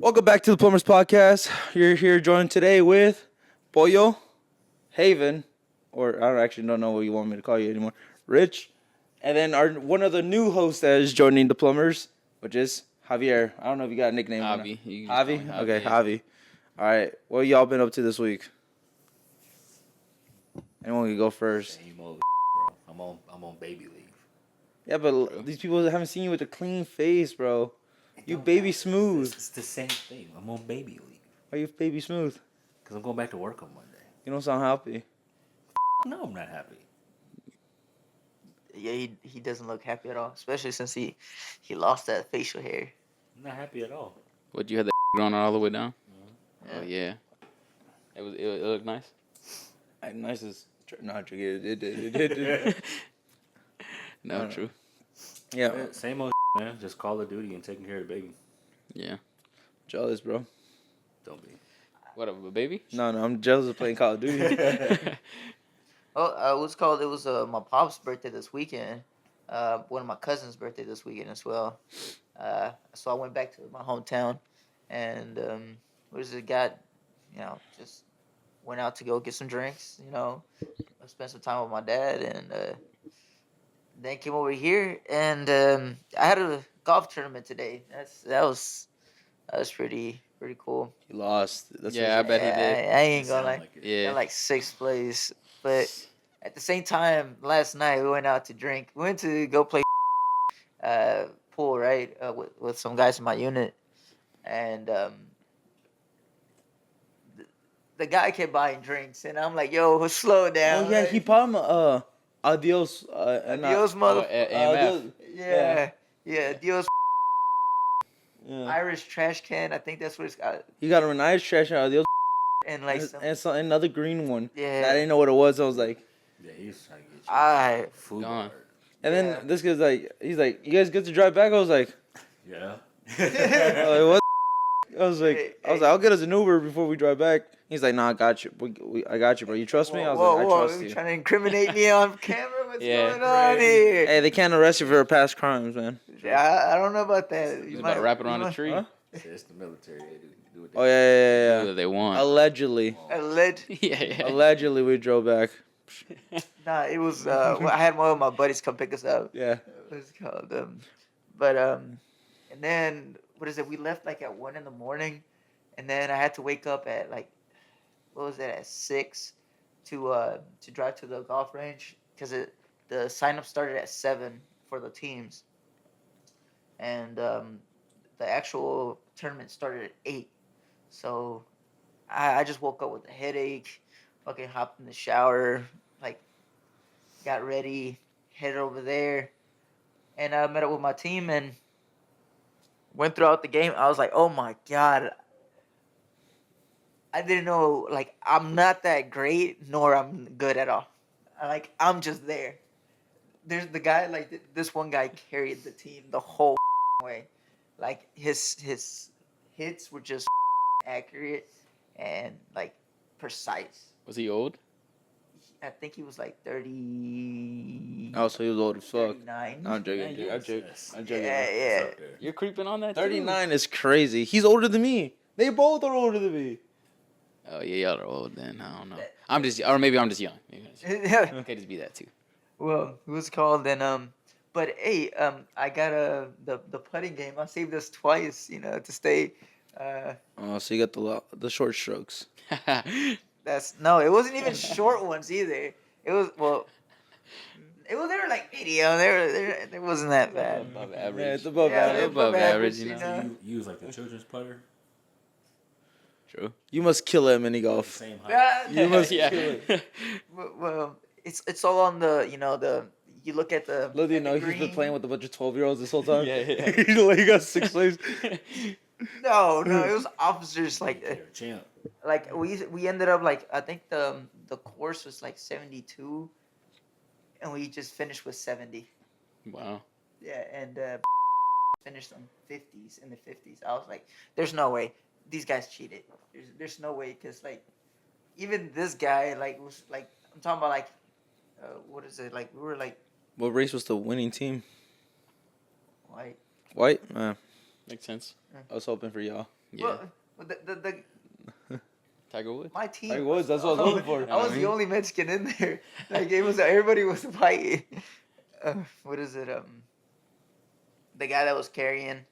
Welcome back to the Plumbers Podcast. You're here joined today with Pollo, Haven, or I actually don't know what you want me to call you anymore, Rich, and then one of the new hosts that is joining the Plumbers, which is Javier. I don't know if you got a nickname. Javi. Javi? Okay, Javi. All right, what y'all been up to this week? Anyone can go first. Same old bro. I'm on baby leave. Yeah, but these people haven't seen you with a clean face, bro. You baby smooth. It's the same thing. I'm on baby leave. Why you baby smooth? Because I'm going back to work on Monday. You don't sound happy. No, I'm not happy. Yeah, he doesn't look happy at all, especially since he lost that facial hair. I'm not happy at all. What, you had that growing all the way down? Yeah. Oh, yeah. It looked nice? Nice as... Not it did. No, true. Yeah. Same old man. Just Call of Duty and taking care of the baby. Yeah. Jealous, bro. Don't be. What, a baby? No, I'm jealous of playing Call of Duty. Well, it was my pop's birthday this weekend. One of my cousin's birthday this weekend as well. So I went back to my hometown, and just went out to go get some drinks. I spent some time with my dad, and then came over here, and I had a golf tournament today. That was pretty cool. He lost. Yeah, I bet he did. I ain't gonna lie. Yeah. Got like sixth place, but at the same time, last night we went out to drink. We went to go play pool, right, with some guys in my unit, and the guy kept buying drinks, and I'm like, "Yo, slow down." Oh yeah, right? he bought him adios. Adios, mother. AMF. Yeah, Adios. Yeah. Irish trash can. I think that's what it's got. He got him an Irish trash and adios, And like and another green one. Yeah. I didn't know what it was. I was like, Yeah, he's trying to get you. I Food Gone. guard. and then Yeah. this guy's like, he's like, "You guys get to drive back?" I was like, Yeah. "What?" I was like, "I'll get us an Uber before we drive back." He's like, "Nah, I got you. I got you, bro. You trust me?" I was like, "I trust you you." trying to incriminate me on camera? What's Yeah. going on here? Hey, they can't arrest you for past crimes, man. Yeah, I don't know about that. He's about to wrap it around a tree. Huh? It's the military. They do what they Oh yeah. Do what they want. Allegedly, Yeah. allegedly, we drove back. Nah, it was. I had one of my buddies come pick us up. Yeah. What's it called? And then what is it? We left like at 1 a.m, and then I had to wake up at like, what was it, at 6, to drive to the golf range because the sign up started at 7 for the teams, and the actual tournament started at 8. So I just woke up with a headache, fucking hopped in the shower, like got ready, headed over there, and I met up with my team and went throughout the game. I was like, oh my God. I didn't know, like, I'm not that great, nor I'm good at all. I'm just there. There's the guy, like, this one guy carried the team the whole way. Like, his hits were just accurate and, like, precise. Was he old? I think he was, like, 30... Oh, so he was old as fuck. 39. No, I'm joking. Yeah, I'm joking. Yes. I'm joking. Yeah. You're creeping on that too? 39 is crazy. He's older than me. They both are older than me. Oh, yeah, y'all are old then. I don't know. Maybe I'm just young. Maybe okay, just be that too. Well, it was called, and but hey, I got the putting game. I saved us twice, to stay. Oh, so you got the short strokes. It wasn't even short ones either. It was they were like medium. They wasn't that bad. Above average. Yeah, it's above Yeah, average. they're Above average, you you know. know. So you use like the children's putter? True. You must kill at mini golf. Same height. You must Yeah. kill it. Well, it's all on the you look at the. Little do you at know, the he's been green. playing with a bunch of 12-year-olds this whole time. Yeah, yeah. He's like, he got 6th place. No, it was officers You're a champ. like we ended up like I think the course was like 72, and we just finished with 70. Wow. Yeah, and finished on 50s in the 50s. I was like, there's no way these guys cheated. There's no way because like even this guy like was like I'm talking about like what is it like we were like What race was the winning team? white. White? Makes sense. I was hoping for y'all. Yeah. Well, the Tiger Woods. my team. Tiger Woods, that's what I was looking for. I was the only Mexican in there. Like it was everybody was white. What is it? The guy that was carrying,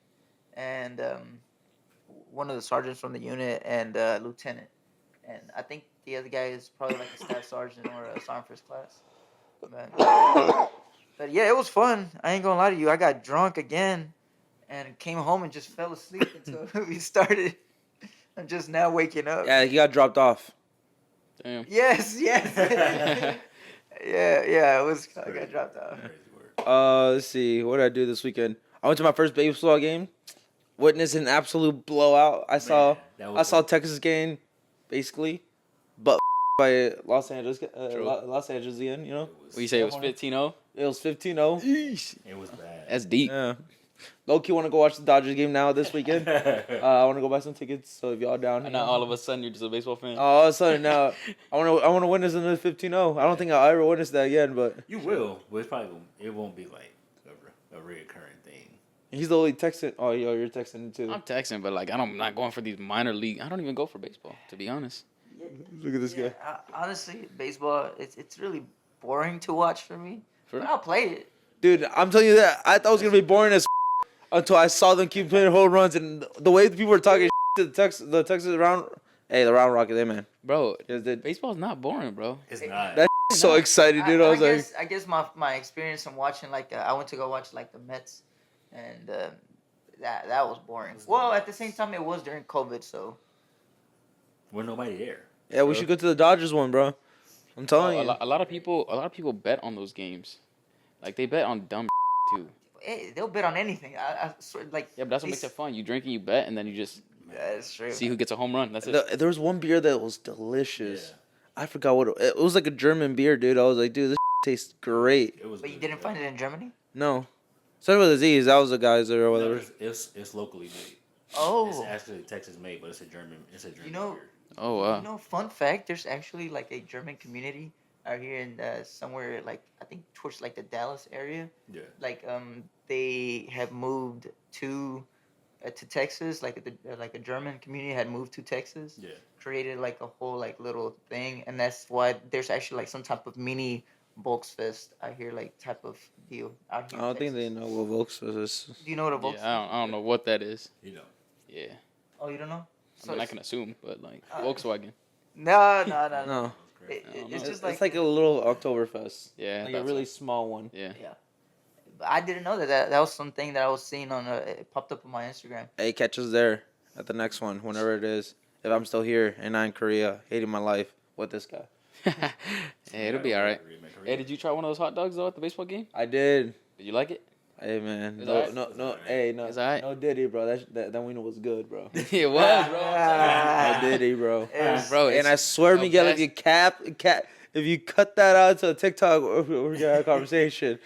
and one of the sergeants from the unit, and lieutenant, and I think the other guy is probably like a staff sergeant or a sergeant first class. But yeah, it was fun. I ain't gonna lie to you. I got drunk again, and came home and just fell asleep until we started. I'm just now waking up. Yeah, he got dropped off. Damn. Yes, yes. yeah. It was. I got dropped off. Crazy word. Let's see. What did I do this weekend? I went to my first baseball game. Witnessed an absolute blowout. I saw Texas game, basically, but by Los Angeles, Los Angelesian. You know. What you say? It was 15-0. It was 15-0. It was bad. That's deep. Yeah. Low-key want to go watch the Dodgers game now this weekend. I want to go buy some tickets. So if y'all down, And now all of a sudden you're just a baseball fan. all of a sudden now I want to witness another 15-0. I don't think I'll ever witness that again, but You will, but it won't be like a reoccurring thing. he's the only Texan. Oh, you're Texan too. I'm texting, but like I'm not going for these minor league. I don't even go for baseball, to be honest. Look at this guy. Honestly, baseball it's really boring to watch for me. For- But I'll play it. Dude, I'm telling you that I thought it was gonna be boring as until I saw them keep playing home runs and the way people were talking to the Texas round. Hey, the round rocket, there, man. Bro, Yes, they- baseball's not boring, bro. It's not. That so excited, dude. I was like, I guess my experience from watching I went to go watch like the Mets, and that was boring. Well, at the same time, it was during COVID, so We're nobody there. yeah, we should go to the Dodgers one, bro. I'm telling you. A lot of people bet on those games. Like they bet on dumb too. they'll bet on anything. I swear, like Yeah, but that's what makes it fun. You drink and you bet, and then you just That's true. see who gets a home run. That's it. There was one beer that was delicious. Yeah. I forgot what it was like a German beer, dude. I was like, dude, this tastes great. It was. But you good, didn't bro. find it in Germany? No. Started with a Z. That was the guys or No, whatever. it's locally made. Oh, It's actually Texas made, but it's a German. You know- beer. Oh wow. you know, fun fact. There's actually like a German community out here in somewhere like I think towards like the Dallas area. Yeah. Like they have moved to Texas. Like a German community had moved to Texas. Yeah. Created like a whole like little thing, and that's why there's actually like some type of mini Volksfest out here, like type of deal out I here. don't think they know what Volks is. Do you know what a Volksfest? Yeah, I don't know what that is. You know. Yeah, Oh, you don't know? I mean I can assume, but like Uh, Volkswagen. No. No. It's crazy. I don't It's know. just like It's like a little Oktoberfest. Yeah, Like a that's really small one. Yeah. But I didn't know that was something that I was seeing on it popped up on my Instagram. Hey, catch us there at the next one, whenever it is. If I'm still here and not in Korea, hating my life with this guy. Hey, it'll be all right. Hey, did you try one of those hot dogs though at the baseball game? I did. Did you like it? Hey man, It's no, alright. no, It's no, alright. hey, no, It's alright. no Diddy, bro. That wiener was good, bro. It was, bro. No Diddy, bro. It's- Bro, And I swear, the Miguel, if best- you if you cut that out to TikTok, we're gonna have a conversation.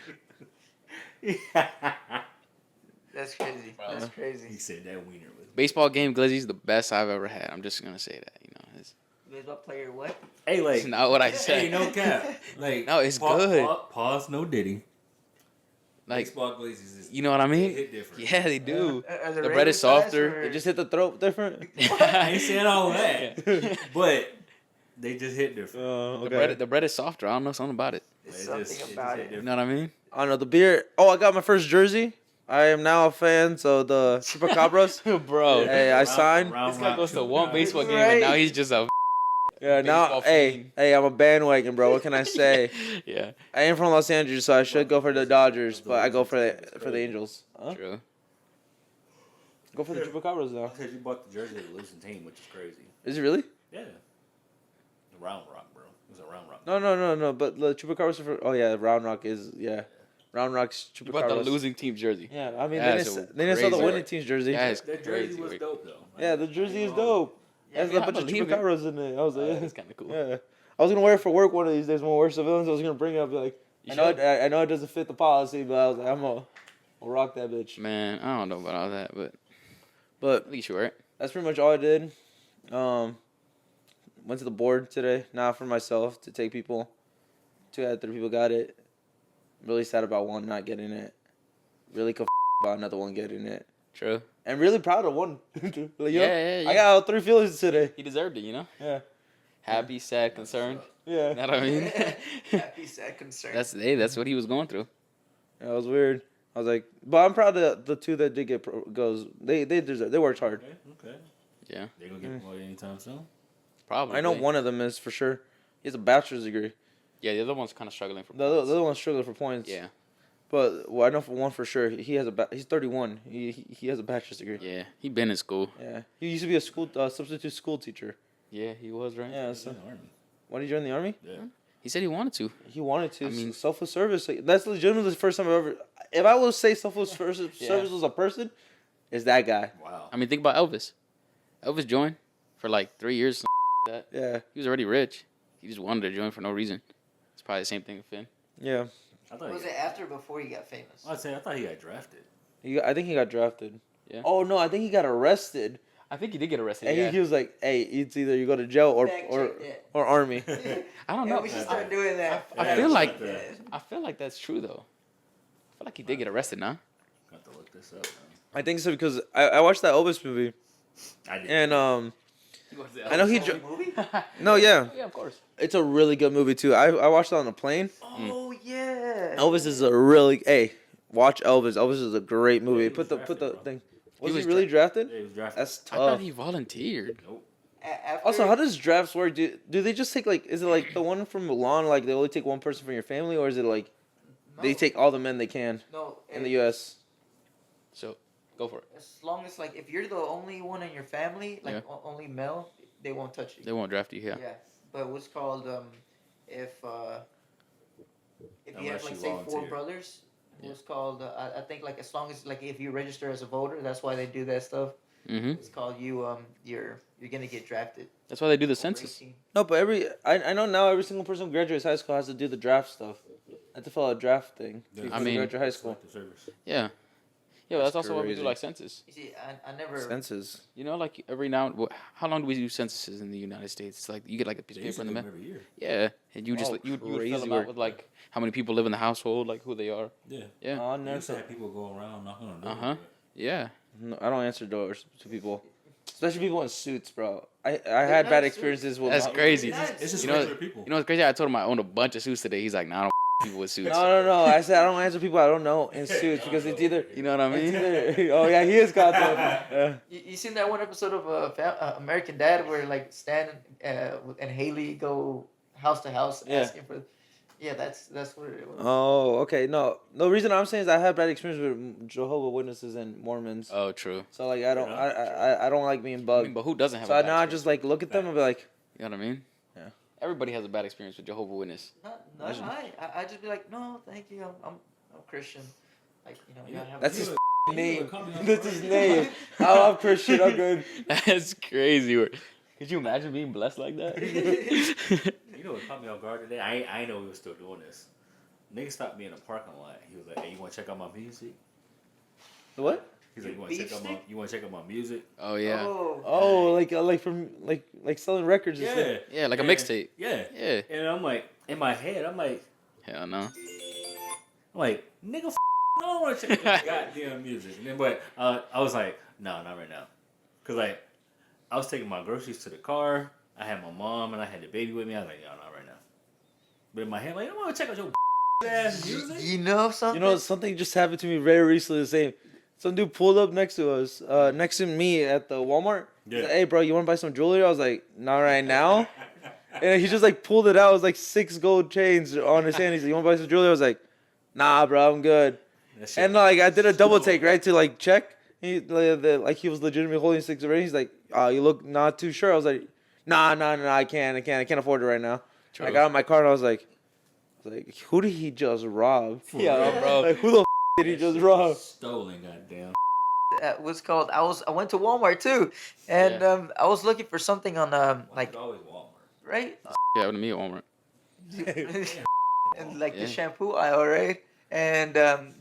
That's crazy. That's He crazy. said that wiener was. baseball game glizzy's the best I've ever had. I'm just gonna say that. You know, it's Baseball player, what? Hey, like. not what I Hey, said. no cap. Like. No, it's good. Pause. No Diddy. Like, Baseball glazes is. you know what I They mean? hit different. Yeah, they do. Are The bread regular is size softer. or- It just hit the throat different. I ain't saying all that, but they just hit different. The bread is softer. I don't know something about it. There's It something just about hit it. You know what I mean? I don't know the beer. Oh, I got my first jersey. I am now a fan. So the Chupacabras. Bro, Hey, I signed. this guy goes to one baseball game Right. and now he's just a Yeah, now Baseball hey, fiend. hey, I'm a bandwagon, bro. What can I say? Yeah, I am from Los Angeles, so I should go for the Dodgers, but I go for the Angels. Huh? true. Go for the Chupacabras now. Because you bought the jersey of the losing team, which is crazy. Is it really? Yeah. The Round Rock, bro. It was a Round Rock. No. But the Chupacabras are for. Oh yeah, Round Rock is Round Rock's You bought the Chupacabras. losing team jersey. Yeah, I mean That's they didn't sell the crazy. winning team's jersey. That is That jersey crazy. was Wait. dope, though. Yeah, the jersey is dope. Yeah, Has yeah, a bunch I of believe it. Chupacabras in it. I was like, That's kind of cool. yeah. I was gonna wear it for work one of these days when we wear civilians. I was gonna bring it up, be like, You I know, should. I know it doesn't fit the policy, but I was like, I'll rock that bitch. Man, I don't know about all that, but But at least you wear it. that's pretty much all I did. Went to the board today, not for myself, to take people. 2 out of 3 people got it. Really sad about one not getting it. Really about another one getting it. True. and really proud of one. Like, you know, Yeah. I got all 3 feelings today. He deserved it, you know? Yeah. Happy, sad, concerned. Yeah. You know what I mean? Happy, sad, concerned. That's what he was going through. Yeah, it was weird. I was like, but I'm proud of the 2 that did get goes. They deserve. They worked hard. Okay. Yeah. They gonna get promoted anytime soon? Probably. I know one of them is for sure. He has a bachelor's degree. Yeah, the other one's kind of struggling for The points. other one's struggling for points. Yeah. But well, I know for one for sure. He has he's 31. He has a bachelor's degree. Yeah. He been in school. Yeah. He used to be a school substitute school teacher. Yeah, he was, right? Yeah. He's So in the army. why did you join the army? Yeah. He said he wanted to. He wanted to. I mean- selfless service. Like, that's legitimately the first time I've ever. If I would say selfless service was a person, it's that guy. Wow. I mean, think about Elvis. Elvis joined for like 3 years. Like that. Yeah. He was already rich. He just wanted to join for no reason. It's probably the same thing with Finn. Yeah. I thought Was it after or before he got famous? I thought he got drafted. I think he got drafted. Yeah. Oh no, I think he got arrested. I think he did get arrested. And Yeah. he was like, "Hey, it's either you go to jail or Fact or, check that. or army." I don't Yeah, know. we should start doing that. I feel like Yeah. I feel like that's true though. I feel like he did get arrested now. Got to look this up. Man. I think so because I watched that Elvis movie I did. and I know he. Movie? No, yeah, Yeah, of course. it's a really good movie too. I watched it on the plane. Oh yeah. Elvis is a really watch Elvis. Elvis is a great movie. he Put was the drafted, bro. thing. Was he was really drafted? Yeah, he was drafted. That's I thought tough. he volunteered. Nope. Also, how does drafts work? Do they just take like? Is it like the one from Mulan? Like they only take one person from your family, or is it like they take all the men they can no in the U.S.? So go for it. As long as like if you're the only one in your family, like Yeah. only male, they won't touch you. They won't draft you. Yeah. But what's called if you have Unless like you say 4 volunteer. brothers, Yeah. what's called I think like as long as like if you register as a voter, that's why they do that stuff. Mm-hmm. It's called you're gonna get drafted. That's why they do the over census. 18. No, but I know now every single person who graduates high school has to do the draft stuff. I have to fill out a draft thing. Yeah. before I they mean- graduate high school. Selective service. Yeah. Yeah, but that's also why we do crazy. like census. You see, I never. Census. You know, like every now. How long do we do censuses in the United States? It's like you get like a piece They of used paper to in do the them mail. every year. Yeah, and you just Oh, you would fill crazy them work. out with like how many people live in the household, like who they are. Yeah. Yeah. Oh, I They never. used to have people go around knocking on doors. Uh-huh. Yeah. No, I don't answer doors to people, especially people in suits, bro. I had bad nice experiences with. That's my- crazy. It's just You know- regular people. You know what's crazy? I told him I owned a bunch of suits today. He's like, nah, I don't people with suits. No. I said I don't answer people I don't know in suits because it's either. You know what I It's mean? either oh yeah, he is content. Yeah. You seen that one episode of American Dad where like Stan and Haley go house to house Yeah. asking for? Yeah, that's what it was. Oh, okay. No, the reason I'm saying is I had bad experience with Jehovah's Witnesses and Mormons. Oh, true. So like I don't, Yeah. I don't like being I bugged. mean, but who doesn't have? So a bad now I experience? just like look at them and be like, You know what I mean? Yeah. Everybody has a bad experience with Jehovah's Witness. Not Imagine. I just be like, no, thank you, I'm Christian. Like you gotta have that's a- his You name. would call me on That's Friday. his name. I'm Christian. I'm good. That's crazy. Could you imagine being blessed like that? You know what caught me off guard today? I know we were still doing this. Nigga stopped me in the parking lot. He was like, "Hey, you want to check out my music?" What? He's like, "You want Beef to check out my stick? you want to check out my music?" Oh yeah. Oh, like from like selling records and stuff. Yeah, Yeah, like a And- mixtape. Yeah, Yeah. and I'm like, in my head, I'm like, Hell no. nigga, I don't want to check out your goddamn music. And then, but I was like, no, not right now, cause like I was taking my groceries to the car. I had my mom and I had the baby with me. I was like, yo, not right now. But in my head, like, I want to check out your ass music. You know something? You know, something just happened to me very recently. The same. Some dude pulled up next to us, next to me at the Walmart. He's Yeah. like, hey, bro, you want to buy some jewelry? I was like, not right now. And he just like pulled it out. It was like 6 gold chains on his hand. He's like, you want to buy some jewelry? I was like, nah, bro, I'm good. That shit- And like I did a double take, right, to like check. He like he was legitimately holding 6 already. He's like, you look not too sure. I was like, nah, I can't afford it right now. I got out my car and I was like, who did he just rob? For real? Like who the did he just rob? Stolen, goddamn. What's called? I went to Walmart too, and I was looking for something on like always Walmart. right, Yeah, with me at Walmart. and like Yeah. the shampoo aisle, right? And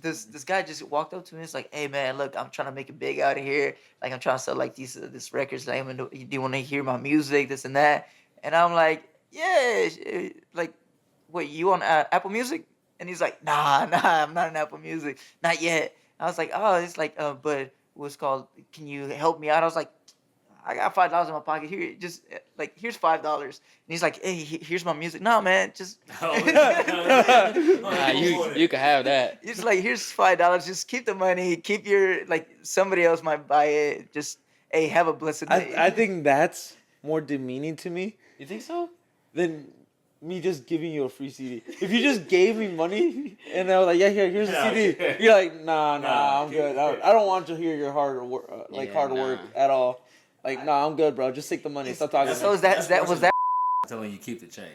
this guy just walked up to me. He's like, "Hey man, look, I'm trying to make it big out of here. Like I'm trying to sell like this records. Like, do you want to hear my music? This and that." And I'm like, "Yeah, like, what you on Apple Music?" And he's like, "Nah, I'm not on Apple Music, not yet." I was like, "Oh, it's like, but what's called, can you help me out? I was like, I got $5 in my pocket. Here, just like here's $5. And he's like, hey, here's my music. No, man, just Nah, you can have that. it's like here's $5. Just keep the money. Keep your like somebody else might buy it. Just hey, have a blessed day. I think that's more demeaning to me You think so? than me just giving you a free CD. If you just gave me money and I was like, yeah, here's the CD, you're like, nah, I'm good. I don't want to hear your hard work, hard work at all. Like, nah, I'm good, bro. Just take the money. Stop talking. So was that telling you keep the change.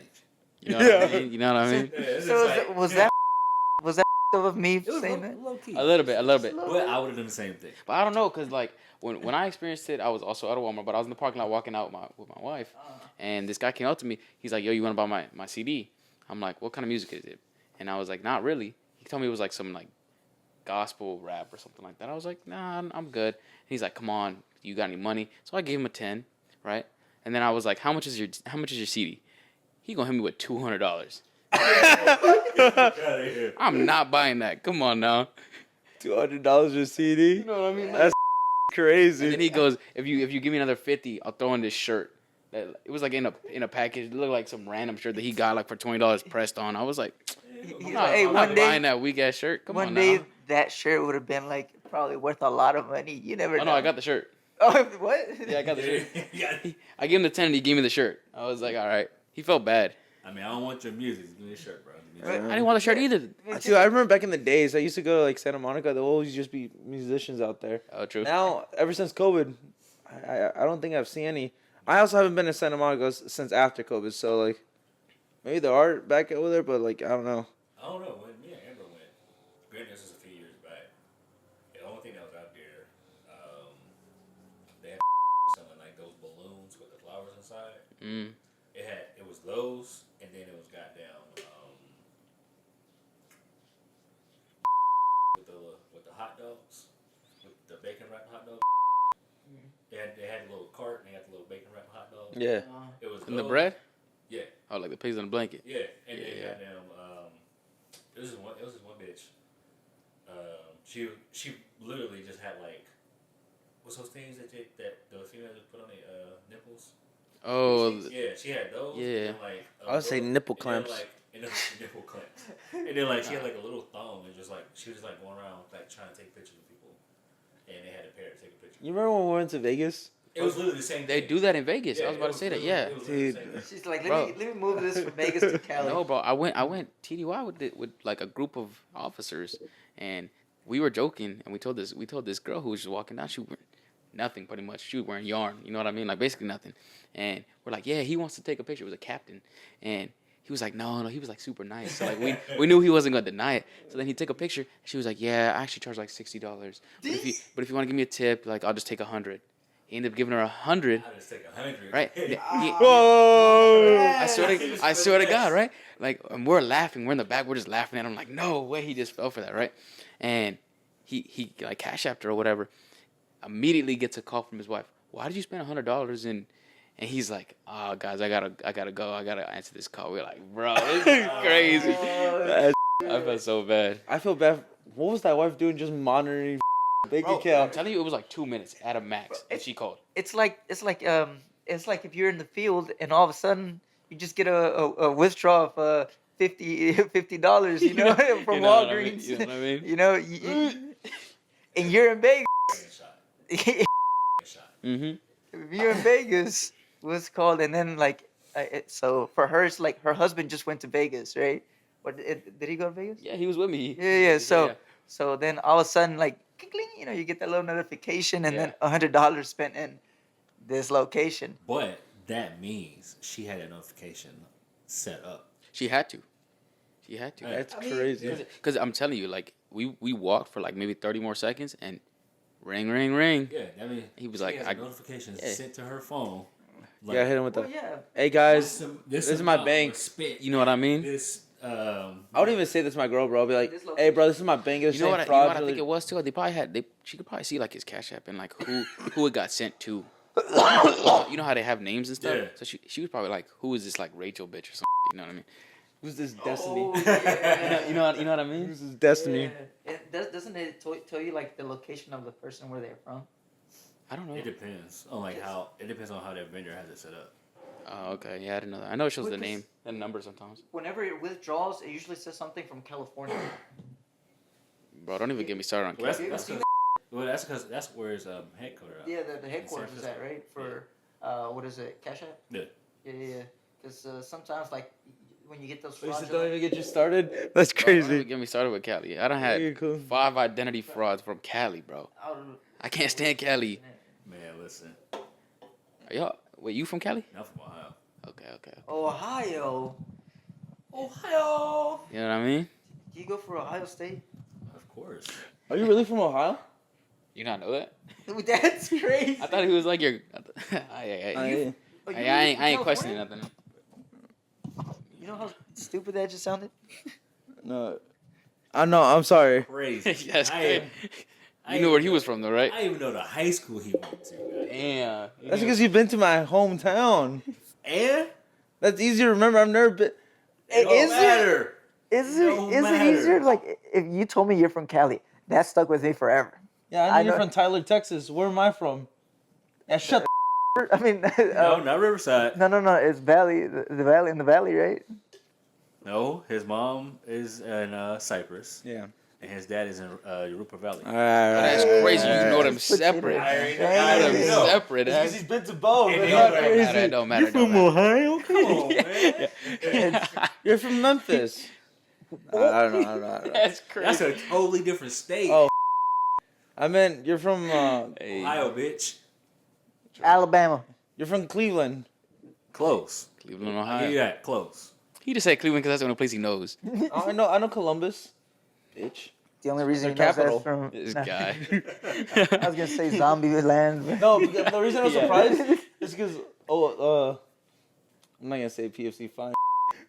You know what I mean? You know what I mean? so was that of me saying that? Low key. A little bit. But I would have done the same thing. But I don't know, cause like when I experienced it, I was also at a Walmart, but I was in the parking lot walking out with my wife, and this guy came up to me. He's like, "Yo, you want to buy my CD?" I'm like, "What kind of music is it?" And I was like, "Not really." He told me it was like some like gospel rap or something like that. I was like, "Nah, I'm good." And he's like, "Come on, you got any money?" So I gave him a 10, right? And then I was like, "How much is your CD?" He gonna hit me with $200. I'm not buying that. Come on now. $200 a CD. You know what I mean? That's crazy. And then he goes, if you give me another 50, I'll throw in this shirt. That it was like in a package. It looked like some random shirt that he got like for $20 pressed on. I was like, I'm not buying that weak ass shirt. Come on one now. day that shirt would have been like probably worth a lot of money. You never know. Oh no, I got the shirt. Oh, what? Yeah, I got the shirt. I gave him the 10 and he gave me the shirt. I was like, all right. He felt bad. I mean, I don't want your music. Give me a shirt, bro. I didn't want the shirt either. Dude, I remember back in the days, I used to go to like Santa Monica. There will always just be musicians out there. Oh, true. Now, ever since COVID, I don't think I've seen any. I also haven't been to Santa Monica since after COVID, so like maybe there are back over there, but like I don't know. I don't know. When me and Amber went, granted this was a few years back. The only thing that was out there, they had selling like those balloons with the flowers inside. Mm. It was those, and then it was goddamn with the hot dogs, with the bacon wrapped hot dogs. They had a little cart and they had the little bacon wrapped hot dogs. Yeah. It was And the those. bread? Yeah. Oh, like the pigs on the blanket. Yeah, and then Yeah. goddamn, it was this one bitch. She literally just had like, what's those things that the females put on their nipples? Oh, Yeah, she had those. Yeah. And then, like, I would say nipple and then, clamps. like, and then, nipple clamps. And then like she had like a little thong and just like she was like going around like trying to take pictures of people, and they had a pair to take a picture. You remember when we went to Vegas? It was literally the same. they thing. do that in Vegas. Yeah, I was about to say that. Yeah. it was literally the Dude. same thing. She's like, Bro. let me move this from Vegas to Cali. No, bro. I went TDY with like a group of officers, and we were joking, and we told this girl who was just walking down. She was wearing nothing pretty much. She was wearing yarn. You know what I mean? Like basically nothing. And we're like, yeah, he wants to take a picture. It was a captain, and he was like, no. He was like super nice. So like we knew he wasn't gonna deny it. So then he took a picture. And she was like, yeah, I actually charge like $60. But if you want to give me a tip, like I'll just take 100. He ended up giving her 100. I just take 100. Right? Whoa! I swear to God, right? Like, and we're laughing. We're in the back. We're just laughing at him. Like, no way, he just fell for that, right? And he like cash after or whatever. Immediately gets a call from his wife. Why did you spend $100? And he's like, oh guys, I gotta go. I gotta answer this call. We're like, bro, this is crazy. I felt so bad. I feel bad. What was that wife doing? Just monitoring bank Bro, I'm account. telling you, it was like 2 minutes at a max. And she called. It's like if you're in the field and all of a sudden you just get a withdrawal of $50, you know, from You know what I mean? Walgreens. You know what I mean? You know, and you're in Vegas. If Mm-hmm. you're in Vegas, what's called, and then like, so for her, it's like her husband just went to Vegas, right? Or did he go to Vegas? Yeah, he was with me. Yeah. So Yeah. so then all of a sudden, like, cling, you know, you get that little notification, and then $100 spent in this location. But that means she had a notification set up. She had to. That's crazy. Because I'm telling you, like, we walked for like maybe 30 more seconds and ring. Yeah, I mean, He was she like, has notifications sent to her phone. Like, Yeah, hit him with Well, the. yeah. Hey guys, this is my amount bank. was spent You know what I mean? This I wouldn't even say this to my girl, bro. I'd be like, This hey, bro, this is my bank. It's You know what? fraud. I think it was too. They probably had. She could probably see like his Cash App and like who it got sent to. You know how they have names and stuff. Yeah. So she was probably like, who is this like Rachel bitch or something? You know what I mean? Who's this Destiny? Oh, yeah. You know what I mean? Who's this Destiny? Yeah. doesn't it tell you like the location of the person where they're from? I don't know. It depends on it depends on how that vendor has it set up. Oh, okay. Yeah, I didn't know that. I know it shows the Because- name and number sometimes. Whenever it withdraws, it usually says something from California. Bro, don't even get me started on Well, Cali. that's because that's where his headquarters. At. Yeah, the headquarters is at, right? For what is it? Cash App? Yeah. Yeah. Because sometimes like when you get those Don't fraudulent, even get you started. That's Bro, don't even crazy. get me started with Cali. I done You're had cool. 5 identity frauds from Cali, bro. out of, I can't stand Cali. Man, listen, Y'all, wait, you from Cali? not from Ohio. Okay. Ohio. You know what I mean? You go for Ohio State? Of course. Are you really from Ohio? You not know that? That's crazy. I thought he was like your. I ain't questioning nothing. You know how stupid that just sounded? No. I know. I'm sorry. Crazy. That's I great. I You knew where he was from, though, right? I didn't even know the high school he went to. Damn. That's because you've been to my hometown. And That's easy to remember. I've never been. it don't matter. Is No it matter. easier? Like if you told me you're from Cali, that stuck with me forever. Yeah, I know I you're know- from Tyler, Texas. Where am I from? Yeah, shut the I mean, No, not Riverside. no. It's Valley, the Valley in the Valley, right? No, his mom is in Cyprus, Yeah. and his dad is in Europa Valley. All right. That's crazy. You know them separate. I You know them already know. separate. Because he's been to both. And It's he not was like, crazy. It don't matter. It don't matter. Ohio? Come on, man. You're from Memphis. I don't know. That's crazy. That's a totally different state. Oh. I meant you're from Hey, Ohio, bitch. Alabama. you're from Cleveland. Close. Cleveland, I'll give you Ohio. that. Close. He just said Cleveland because that's the only place he knows. Oh, I know Columbus. Bitch. The only reason Their he knows capital. that's from. This Nah. guy. I was gonna say zombie land. but- No, because the reason I was Yeah. surprised is because I'm not gonna say PFC fine,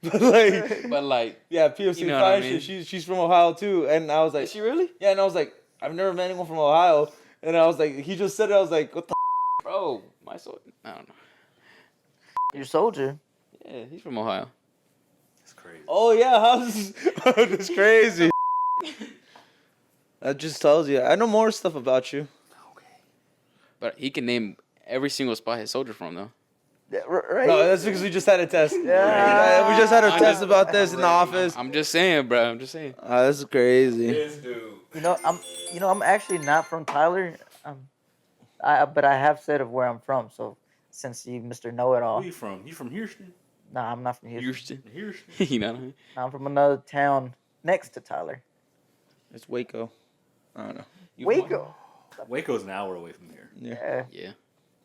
but like But like, yeah, PFC You know what I fine. mean. She's from Ohio too, and I was like, is she really? yeah, and I was like, I've never met anyone from Ohio, and I was like, he just said it. I was like, what the? Bro, my soul. I don't know. Your soldier. Yeah, he's from Ohio. That's crazy. Oh yeah, how's that's crazy. That just tells you. I know more stuff about you. But he can name every single spot his soldier from, though. Yeah, right. No, that's because we just had a test. Yeah. We just had a I'm test just- about this in the office. I'm just saying, bro. I'm just saying. That's crazy. This dude. I'm actually not from Tyler. But I have said of where I'm from. So since you, Mr. Know-it-all, Where you from? You from Houston? nah, I'm not from Houston. Houston. Houston. You know what I mean? I'm from another town next to Tyler. It's Waco. I don't know. You from Waco. Waco's an hour away from here. Yeah. Yeah, Yeah.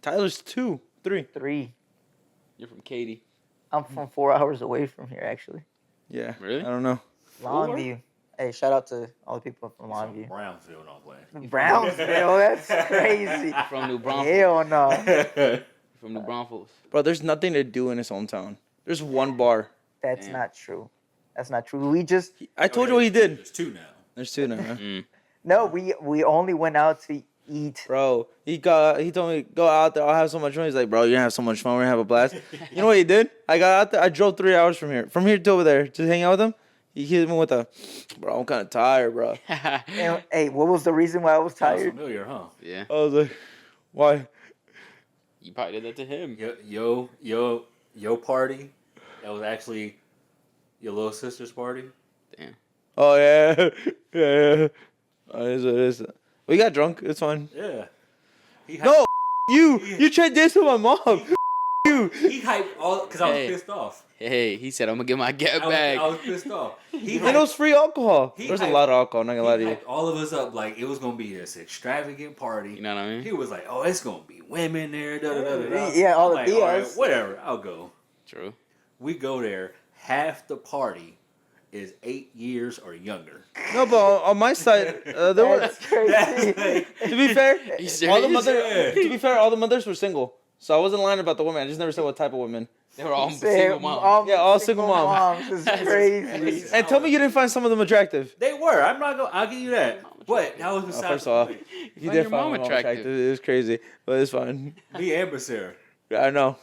Tyler's 2, 3. 3. You're from Katy. I'm from 4 hours away from here, actually. Yeah. Really? I don't know. Longview. Hey, shout out to all the people from He's Longview. from Brownsville, no playing. Brownsville, that's crazy. From New Braunfels. Hell no. From New Braunfels. Bro, there's nothing to do in his hometown. There's one bar. That's Damn. not true. That's not true. We just I told you what he did. There's 2 now. There's 2 now. Mm. no. We only went out to eat. Bro, he told me, go out there, I'll have so much fun. He's like, bro, you're gonna have so much fun, we're gonna have a blast. You know what he did? I got out there, I drove 3 hours from here to over there to hang out with him. He hit me with bro, I'm kind of tired, bro. And, hey, what was the reason why I was Sounds tired? familiar, huh? Yeah. I was like, why? You probably did that to him. Yo party. That was actually your little sister's party. Oh, yeah. Yeah. Oh, it is. We got drunk. It's fine. Yeah. He No, you tried this with my mom. You. He hyped all because I was Hey. pissed off. Hey, he said, I'm going to get my get I back. was pissed off. He And it was free alcohol. He There's a hyped- lot of alcohol, not gonna lie to you. hyped all of us up like it was gonna be this extravagant party. You know what I mean? He was like, "Oh, it's gonna be women there." Da, da, da, da, da. Yeah, all I'm the like, all right, Diaz. whatever. I'll go. True. We go there. Half the party is 8 years or younger. No, but on my side, there were. That's crazy. That's To be fair, You all the serious? mothers. To be fair, all the mothers were single, so I wasn't lying about the women. I just never said what type of women. They were all Say, single moms. Yeah, all single moms. This is crazy. And tell me you didn't find some of them attractive. They were. I'm not gonna. I'll give you that. But that was Oh, besides first the off, point. he find did your find mom my mom attractive. It was crazy, but it's fine. Me and Basira. Yeah, I know.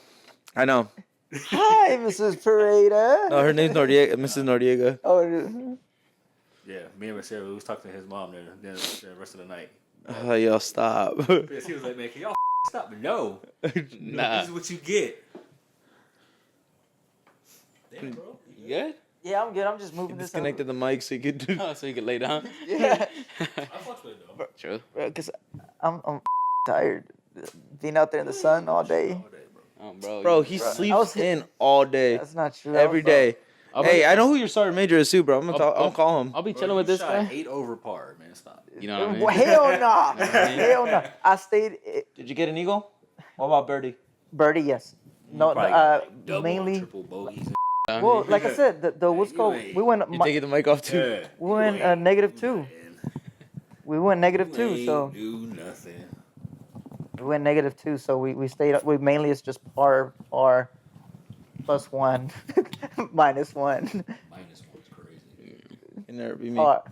Hi, Mrs. Pareda. No, her name's Noriega, Mrs. Noriega. Oh, Yeah, me and Marcelo, we was talking to his mom there the rest of the night. Yo, stop. Because he was like, man, can y'all stop? No. Nah. This is what you get. Damn, bro. You good? Yeah, I'm good. I'm just moving this up. Disconnected the mic so you could do. Oh, so you can lay down. Yeah. I fucked with it, though. True. Because I'm tired. Being out there in the sun all day. All day, bro. Oh, bro. Bro, you- he Bro, I sleeps was- in all day, That's not true. every day. I'll Hey, be, I know who your sergeant major is too, bro. I'm gonna call him. I'll be Bro, chilling with you this shot guy. 8 over par, man. Stop. You know what I mean? Well, hell no. know what I mean? Hell no. I stayed. Did you get an eagle? What about birdie? Birdie, yes. No, Probably got, like, double or mainly. triple bogeys. Well, like I said, the what's You called. ain't- We went. You taking the mic off too? Yeah. We went You ain't- -2. man. We went -2, You so ain't do nothing. we went -2. So we stayed. We mainly it's just par plus 1 minus 1. -1's crazy. Can never be me. Par.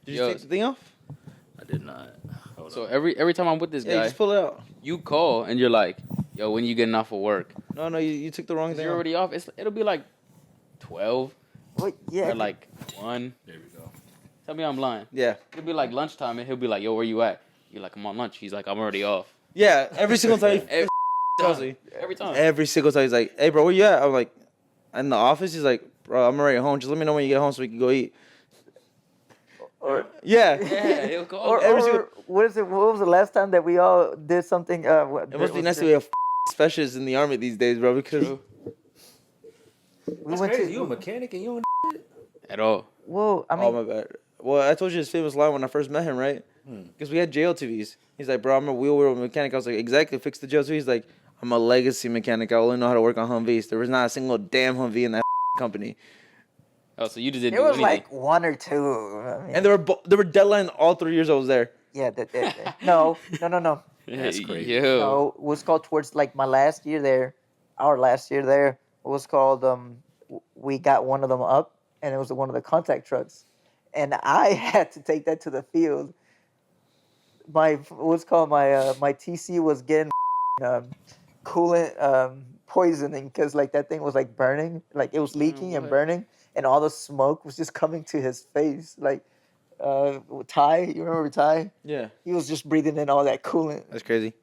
Did Yo. you take the thing off? I did not. Hold So on. every time I'm with this Yeah, you guy, just pull it out. you call and you're like, "Yo, when you getting off of work?" No, you took the wrong 'Cause thing. you're off. already off. It'll be like 12 Wait, yeah. or like 1. There we go. Tell me I'm lying. Yeah, It'll be like lunchtime and he'll be like, "Yo, where you at?" You're like, "I'm on lunch." He's like, "I'm already off." yeah. Every single time. Every tells time. me. Every time. Every single time he's like, "Hey, bro, where you at?" I'm like, "In the office." He's like, "Bro, I'm already home. Just let me know when you get home so we can go eat." Or, Yeah. Yeah, he'll call. or, Every or single- what is it? What was the last time that we all did something? It must be nice to be a specialist in the army these days, bro. Because True. We That's went crazy. to. You a mechanic and you don't. At all. Well, I oh mean, my bad. Well, I told you his famous line when I first met him, right? Hmm. Because we had JLTVs. He's like, "Bro, I'm a wheel mechanic." I was like, "Exactly, fix the JLTV." He's like, "I'm a legacy mechanic. I only know how to work on Humvees. There was not a single damn Humvee in that company." Oh, so you just didn't it do was anything. like 1 or 2. I mean, And they were deadline all 3 years I was there. yeah, no. That's crazy. Yo. No, it was called towards like my last year there, our last year there. It was called we got one of them up, and it was one of the contact trucks, and I had to take that to the field. My my TC was getting coolant poisoning because like that thing was like burning, like it was leaking and what? burning, and all the smoke was just coming to his face. Like Ty, you remember Ty? Yeah, He was just breathing in all that coolant. that's crazy.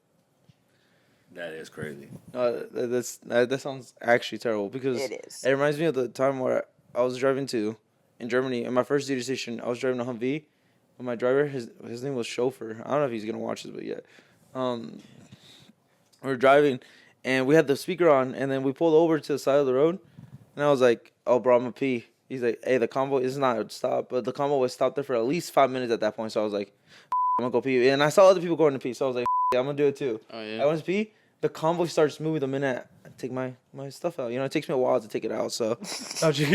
That is crazy. That sounds actually terrible because It is. it reminds me of the time where I was driving to in Germany. In my first duty station, I was driving a Humvee. And my driver, his name was Chauffeur. I don't know if he's gonna watch this, but yeah. We were driving, and we had the speaker on, and then we pulled over to the side of the road, and I was like, "Oh, bro, I'm gonna pee." He's like, "Hey, the convoy is not stopped," but the convoy was stopped there for at least 5 minutes at that point. So I was like, "I'm gonna go pee," and I saw other people going to pee, so I was like, "I'm gonna do it too." Oh I yeah. went to pee. The convoy starts moving the minute I take my stuff out. You know, it takes me a while to take it out, so. Oh, gee.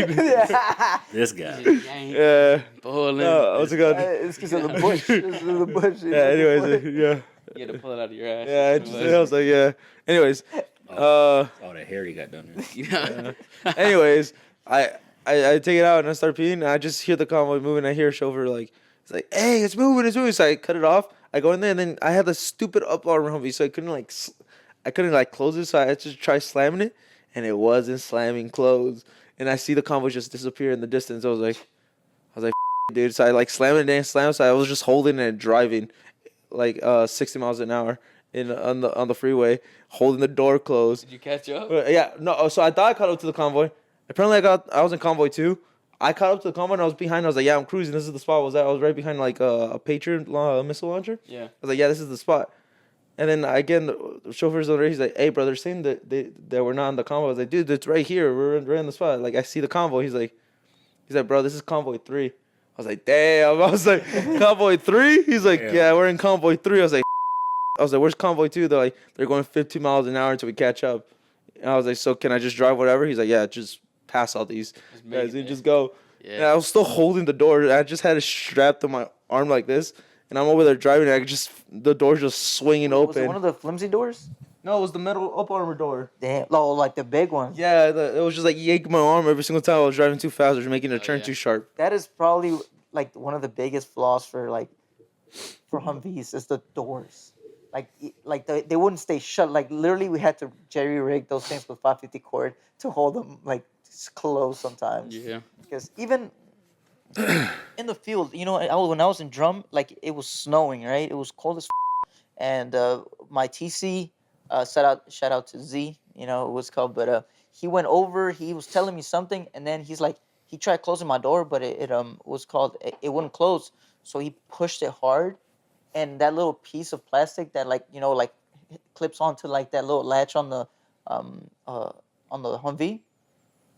This guy. Yeah. Pulling. No, what's it called? It's because of the bush. It's 'cause of the bush. Yeah, anyways, yeah. You had to pull it out of your ass. Yeah, I was like, yeah. Anyways, Oh, that hair you got done there. Yeah. anyways, I take it out and I start peeing and I just hear the convoy moving. I hear a chauffeur like, it's like, "Hey, it's moving, it's moving." So I cut it off. I go in there and then I had the stupid up armor Humvee, so I couldn't close it. So I had to try slamming it, and it wasn't slamming closed. And I see the convoy just disappear in the distance. I was like, dude. So I slammed it and slammed. So I was just holding it and driving, 60 miles an hour on the freeway, holding the door closed. Did you catch up? Yeah, no. So I thought I caught up to the convoy. Apparently, I was in convoy too. I caught up to the convoy and I was behind. I was like, "Yeah, I'm cruising. This is the spot." I was right behind a Patriot missile launcher. Yeah. I was like, "Yeah, this is the spot." And then again, the chauffeur's on there. He's like, "Hey, brother, they're saying that we're not on the convoy." I was like, "Dude, it's right here. We're right in the spot. Like, I see the convoy." He's like, "Bro, this is convoy 3." I was like, "Damn." I was like, "Convoy 3?" He's like, "Yeah, we're in convoy 3." I was like, "Where's convoy 2?" They're like, "They're going 15 miles an hour until we catch up." And I was like, "So can I just drive whatever?" He's like, "Yeah, just pass all these guys and just go." Yeah. And I was still holding the door. I just had it strapped to my arm like this, and I'm over there driving. And the door's just swinging Was open. it one of the flimsy doors? No, it was the metal up armor door. Damn. Oh, like the big one. Yeah, it was just like yanking my arm every single time I was driving too fast or making a turn yeah. too sharp. That is probably like one of the biggest flaws for Humvees is the doors. They wouldn't stay shut. Like literally, we had to jerry rig those things with 550 cord to hold them closed sometimes. Yeah. Because even in the field. You know, when I was in drum, like it was snowing, right? It was cold as and my TC, shout out to Z, you know what's called, but he went over, he was telling me something, and then he's like, he tried closing my door, but it was called, it wouldn't close, so he pushed it hard, and that little piece of plastic that like like clips onto like that little latch um uh on the Humvee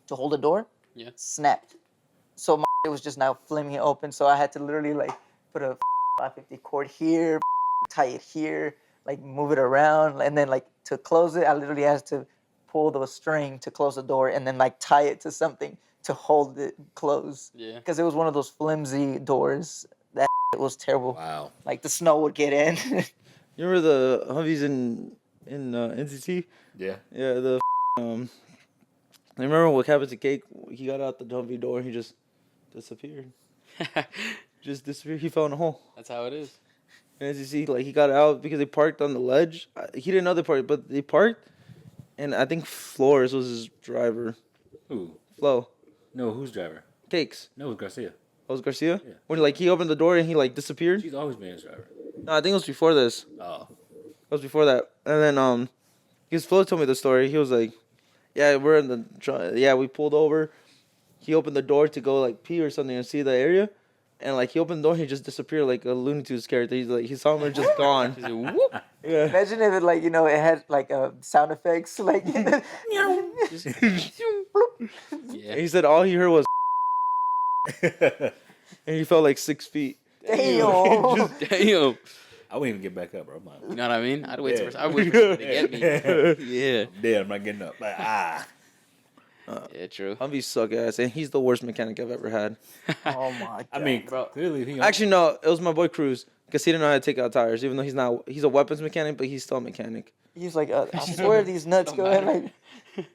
to hold the door, Yeah. snapped. So my it was just now flaming it open, so I had to literally like put a 550 cord here, tie it here, like move it around, and then like to close it, I literally had to pull the string to close the door, and then like tie it to something to hold it closed. Yeah. Because it was one of those flimsy doors. That it was terrible. Wow. Like the snow would get in. You remember the Humvees in NCT? Yeah. Yeah, the I remember what happened to Cake. He got out the Humvee door and he just disappeared. Just disappeared. He fell in a hole. That's how it is. And as you see, like he got out because they parked on the ledge. He didn't know they parked, but they parked, and I think Flores was his driver. Who? Flo. No, who's driver? Cakes. No, it was Garcia. That was Garcia. Yeah. When like he opened the door and he like disappeared. She's always been his driver. No, I think it was before this. Oh. It was before that. And then because Flo told me the story. He was like, "Yeah, we're in we pulled over. He opened the door to go like pee or something and see the area." And like he opened the door, he just disappeared like a Looney Tunes character. He's like he saw him and just gone. He's like, whoop. Yeah. Imagine if it like it had like sound effects like. Just, And yeah. he said all he heard was and he fell like 6 feet. Damn. Damn. I wouldn't even get back up, bro. You know what I mean? I'd wait Yeah. for I wait for someone to get me. Yeah. Dead, I'm not getting up. Like, Yeah, true. Humvees suck ass, and he's the worst mechanic I've ever had. Oh my god. I mean, Bro. clearly he. Actually, no, it was my boy Cruz because he didn't know how to take out tires. Even though he's a weapons mechanic, but he's still a mechanic. He's like, I swear these nuts Don't go in matter. like.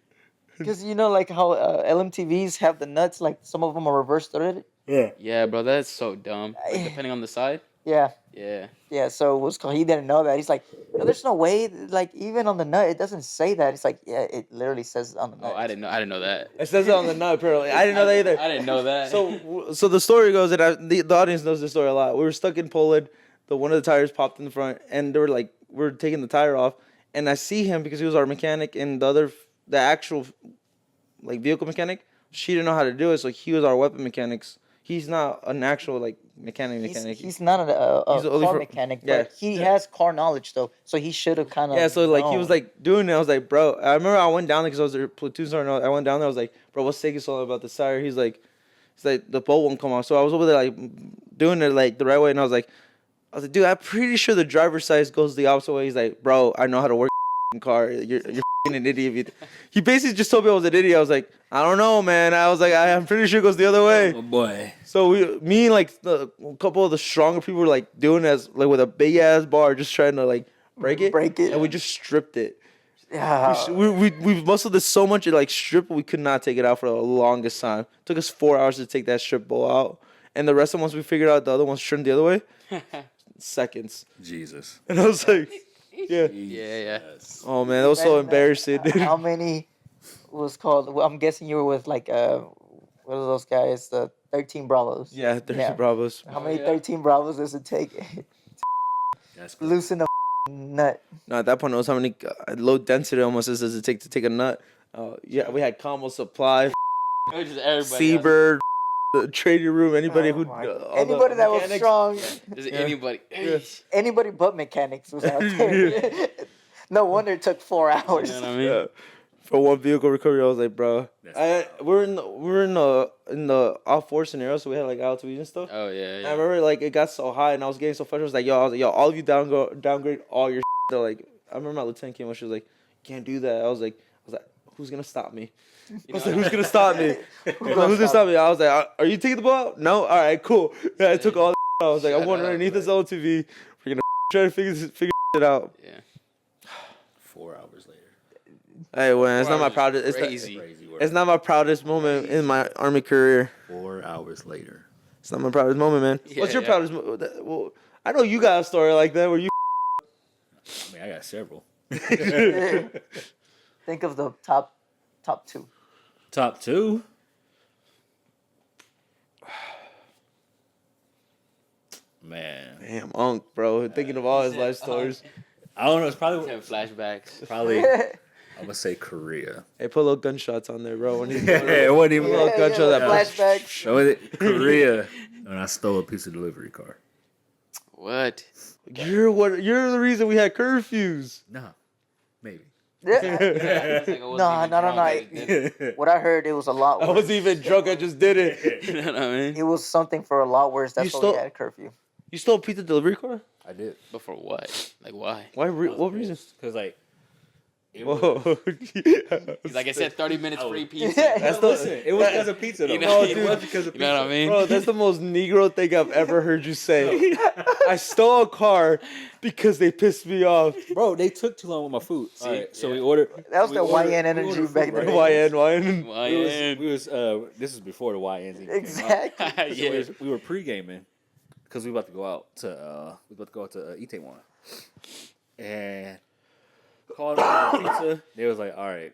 Because you know, like how LMTVs have the nuts, like some of them are reverse threaded. Yeah. Yeah, bro, that's so dumb. Like, depending on the side. Yeah, Yeah. yeah. So it was called. He didn't know that. He's like, no, there's no way. Like even on the nut, it doesn't say that. It's like, yeah, it literally says on the nut. Oh, I didn't know that. It says it on the nut, apparently. I didn't know that either. I didn't know that. So the story goes, and the audience knows this story a lot. We were stuck in Poland. One of the tires popped in the front, and they were like, we're taking the tire off, and I see him because he was our mechanic, and the actual, like vehicle mechanic, she didn't know how to do it, so he was our weapon mechanics. He's not an actual like mechanic. He's not a He's only car for- mechanic, yeah. but he has car knowledge though. So he should have kind of. Yeah, so like he was like doing it. I was like, bro. I remember I went down there because I was a platoon sergeant. I went down there. I was like, bro, what's taking so long about the tire? He's like, the bolt won't come off. So I was over there like doing it like the right way, and I was like, dude, I'm pretty sure the driver's side goes the opposite way. He's like, bro, I know how to work a car. You're an idiot. He basically just told me I was an idiot. I was like, I don't know, man. I was like, I'm pretty sure it goes the other way. Oh boy. So me and like a couple of the stronger people were like doing as like with a big ass bar, just trying to like break it, and we just stripped it. Yeah. We muscled this so much it like stripped, we could not take it out for the longest time. It took us 4 hours to take that strip bowl out, and the rest of them, once we figured out the other one's trimmed the other way, seconds. Jesus. And I was like, yeah. Yeah. Oh man, that was so embarrassing, dude. How many was called? Well, I'm guessing you were with like what are those guys? The 13 Bravos. Yeah, 30 Yeah. Bravos. How many yeah. 13 Bravos does it take? That's crazy. Loosen a nut. No, at that point, it was how many low density almost does it take to take a nut. Yeah, we had combo supply, It was just everybody. Seabird, the trading room, anybody Oh who my God. all the Anybody that was mechanics. strong. Just Yeah. anybody. Yeah. Anybody but mechanics was out there. No wonder it took 4 hours. You know what I mean? Yeah. For one vehicle recovery, I was like, bro, That's we're in the off-4 scenario, so we had like altitude and stuff. Oh yeah. And I remember like it got so high, and I was getting so frustrated. I was like, yo, all of you downgrade all your. They're like, I remember my lieutenant came and she was like, you can't do that. I was like, who's gonna stop me? You I know was like, what who's gonna stop me? Who's gonna stop me? I was like, are you taking the ball out? No. All right, cool. Yeah, I took all. I was like, I'm Shut going up, underneath this bro. LTV. We're gonna try to figure it out. Yeah. 4 hours later. Hey, well, it's not my Hours is proudest. crazy. Crazy work. It's not my proudest moment in my army career. 4 hours later. It's not my proudest moment, man. Yeah, What's your yeah. proudest moment? Well, I know you got a story like that where you. I mean, I got several. Think of the top two. Top two. Man. Damn, Unc, bro. Thinking of all his life stories. I don't know. It's probably Having flashbacks. I'm gonna say Korea. Hey, put little gunshots on there, bro. When he's It wasn't even little gunshot that flashbacks. That was it. Korea. When I stole a pizza delivery car. What? You're the reason we had curfews. No, maybe. No. What I heard, it was a lot I worse. wasn't even drunk. I just did it. You know what I mean? It was something for a lot worse. That's You why we stole- had a curfew. You stole a pizza delivery car? I did. But for what? Like, why? Why? What reason? Because like. It Whoa. He's like I said, 30 minutes free pizza. That's the Listen, it was because of pizza though. You know- It was because of You pizza. know what I mean? Bro, that's the most Negro thing I've ever heard you say. I stole a car because they pissed me off. Bro, they took too long with my food. See? Alright, so Yeah. we ordered. That was we the ordered- YN we energy ordered back food, then. right? YN. Why? We was this is before the YNs even came out. Exactly. So Yeah. we were pre-gaming because we about to go out to Itaewon, and called on pizza. They was like, all right,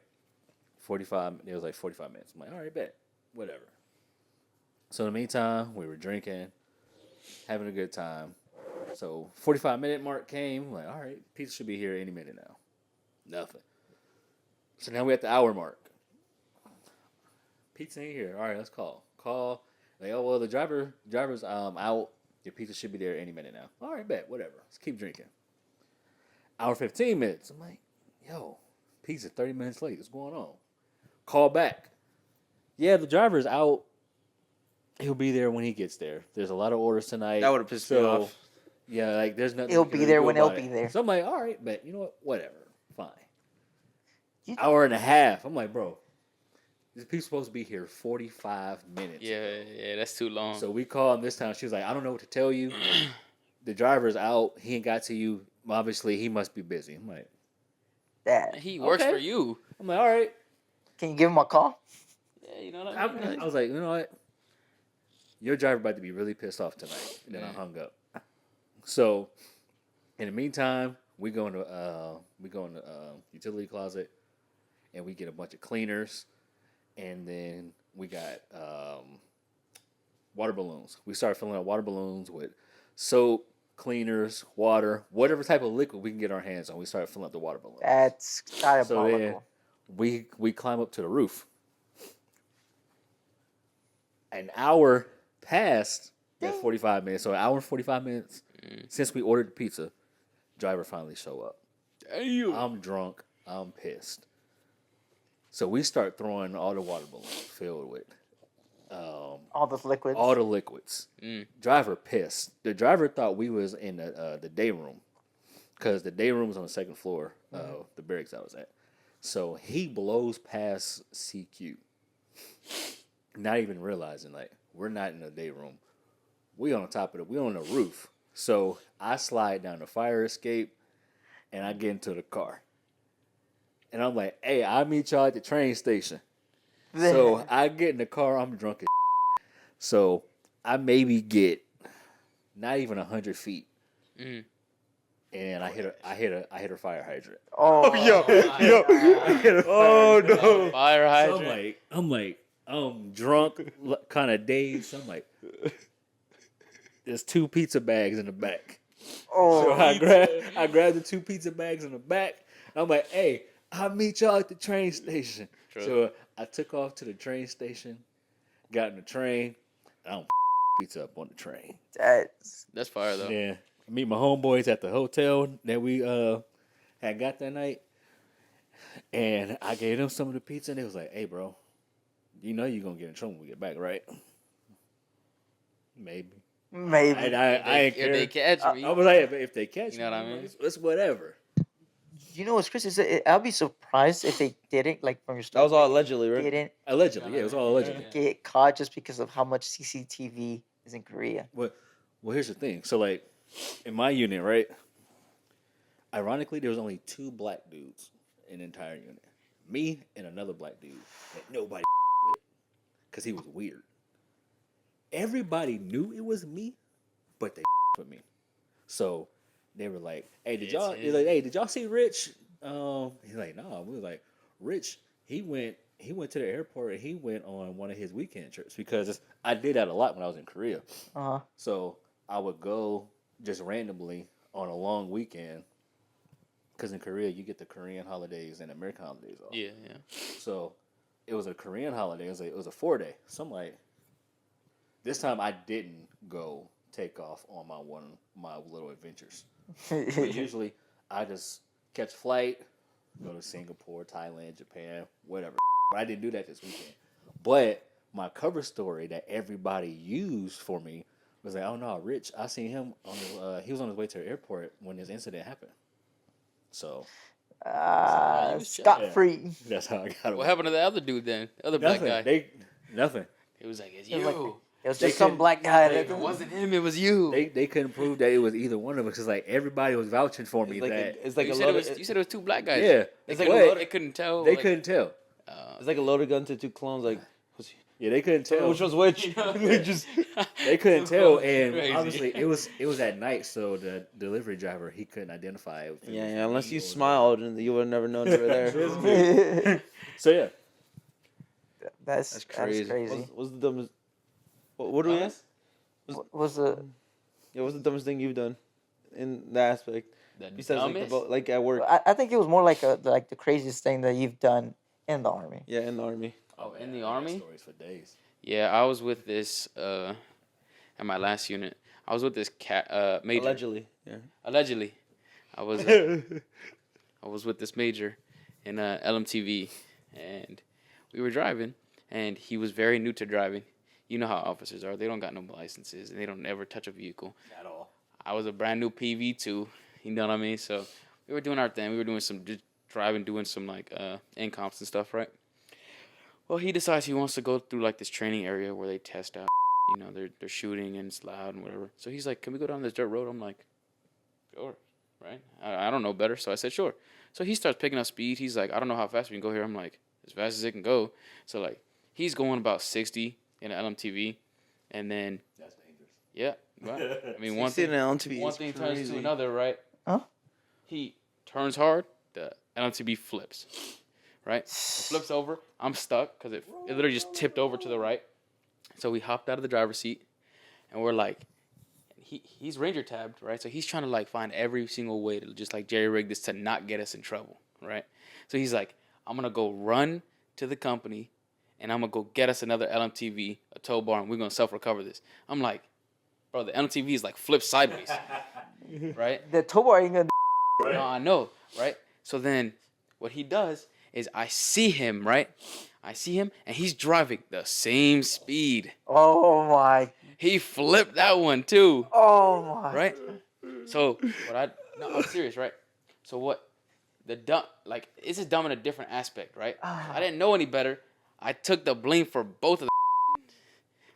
45. It was like 45 minutes. I'm like, all right, bet, whatever. So in the meantime, we were drinking, having a good time. So 45-minute mark came. Like, all right, pizza should be here any minute now. Nothing. So now we're at the hour mark. Pizza ain't here. All right, let's call. Like, oh well, the driver's out. Your pizza should be there any minute now. All right, bet, whatever. Let's keep drinking. Hour 15 minutes. I'm like, yo, pizza 30 minutes late. What's going on? Call back. Yeah, the driver's out. He'll be there when he gets there. There's a lot of orders tonight. That would have pissed me off. Yeah, like there's nothing. He'll we can be really there do when he'll about be it. there. So I'm like, all right, bet. You know what? Whatever. Fine. You- Hour and a half. I'm like, bro, this pizza's supposed to be here 45 minutes. Yeah, that's too long. So we called him this time. She was like, I don't know what to tell you. The driver's out. He ain't got to you. Obviously, he must be busy. I'm like, That. He works Okay. for you. all right. Can you give him a call? Yeah, you know what I mean? I was like, you know what? Your driver about to be really pissed off tonight. And then I hung up. So, in the meantime, we go into utility closet, and we get a bunch of cleaners, and then we got water balloons. We started filling out water balloons with soap, cleaners, water, whatever type of liquid we can get our hands on. We started filling up the water balloons. That's diabolical. So then we climb up to the roof. An hour passed that 45 minutes. So an hour and 45 minutes since we ordered the pizza, driver finally show up. Damn. I'm drunk. I'm pissed. So we start throwing all the water balloons filled with All those liquids. all the liquids. Driver pissed. The driver thought we was in the day room because the day room was on the second floor of the barracks I was at. So he blows past CQ, not even realizing like we're not in the day room. We on top of we on the roof. So I slide down the fire escape and I get into the car. And I'm like, hey, I'll meet y'all at the train station. So I get in the car, I'm drunk as So I maybe get not even 100 feet. And I hit a fire hydrant. Oh, Oh no. Fire So hydrant. I'm drunk, kind of dazed. I'm like, there's 2 pizza bags in the back. So I grabbed the 2 pizza bags in the back. I'm like, hey, I'll meet y'all at the train station. True. So I took off to the train station, got in the train, and I'm pizza up on the train. That's fire though. Yeah, I meet my homeboys at the hotel that we had got that night, and I gave them some of the pizza, and they was like, "Hey, bro, you know you're gonna get in trouble when we get back, right?" Maybe. maybe. And I ain't If they care. catch me, I was like, if they catch You know what I me, mean? it's whatever. You know what's crazy? I'll be surprised if they didn't, like from your That story. was all allegedly, right? Didn't Allegedly, yeah, it was all allegedly. get caught just because of how much CCTV is in Korea. Well, here's the thing. So, like, in my unit, right? Ironically, there was only 2 black dudes in the entire unit. Me and another black dude that nobody with, because he was weird. Everybody knew it was me, but they with me. So they were like, "Hey, did y'all? They're like, hey, did y'all see Rich?" He's like, "No." We was like, "Rich, he went to the airport and he went on one of his weekend trips because I did that a lot when I was in Korea." Uh-huh. So I would go just randomly on a long weekend. Because in Korea, you get the Korean holidays and American holidays off. Yeah. So it was a Korean holiday. It was a 4-day. So I'm like, this time I didn't go take off on my little adventures. But usually I just catch a flight, go to Singapore, Thailand, Japan, whatever. But I didn't do that this weekend. But my cover story that everybody used for me was like, oh no, Rich, I seen him he was on his way to the airport when this incident happened. So Scot free. that's how I got away. What happened to the other dude then? The other black guy. Nothing. It was like, it's It was you. like- It was They just some couldn't- black guy. they- that It wasn't him. It was you. They couldn't prove that it was either one of us because like everybody was vouching for me It's like that it's like you, a said it loaded. was, you said it was two black guys. yeah, It's They like couldn't, a they couldn't tell. they like, couldn't tell. It's like a loaded gun to two clones. Like, Yeah, they couldn't tell. which was which? Just They couldn't tell, and Crazy. obviously it was at night, so the delivery driver he couldn't identify. If it was yeah. Unless me you or the- smiled, and you would have never known you were there. So yeah, That's crazy. crazy. What's the dumbest? What do we ask? What was the Yeah, what's the dumbest thing you've done in that aspect? The Besides like, dumbest? like at work. I think it was more like the craziest thing that you've done in the army. Yeah, in the army. Oh, in the I got army? stories for days. Yeah, I was with this at my last unit. I was with this cat major. Allegedly. Yeah. Allegedly, I was I was with this major in LMTV, and we were driving, and he was very new to driving. You know how officers are; they don't got no licenses, and they don't ever touch a vehicle. At all. I was a brand new PV too. You know what I mean? So we were doing our thing. We were doing some just driving, doing some like incomps and stuff, right? Well, he decides he wants to go through like this training area where they test out, you know, they're shooting and it's loud and whatever. So he's like, "Can we go down this dirt road?" I'm like, "Sure," right? I don't know better, so I said, "Sure." So he starts picking up speed. He's like, "I don't know how fast we can go here." I'm like, "As fast as it can go." So like, he's going about 60 in an LMTV, and then That's dangerous. yeah, well, I mean one Sitting thing. on TV One is thing turns crazy. to another, right? Huh? He turns hard, the LMTB flips, right? It flips over. I'm stuck because it literally just tipped over to the right. So we hopped out of the driver's seat, and we're like, he's Ranger tabbed, right? So he's trying to like find every single way to just like jerry rig this to not get us in trouble, right? So he's like, "I'm gonna go run to the company, and I'm gonna go get us another LMTV, a tow bar, and we're gonna self recover this." I'm like, bro, the LMTV is like flipped sideways, right? The tow bar ain't gonna. No, I know, right? So then what he does is I see him, right? I see him, and he's driving the same speed. Oh my. He flipped that one too, Oh my. right? So I'm serious, right? So what the dumb, like, this is dumb in a different aspect, right? I didn't know any better. I took the blame for both of the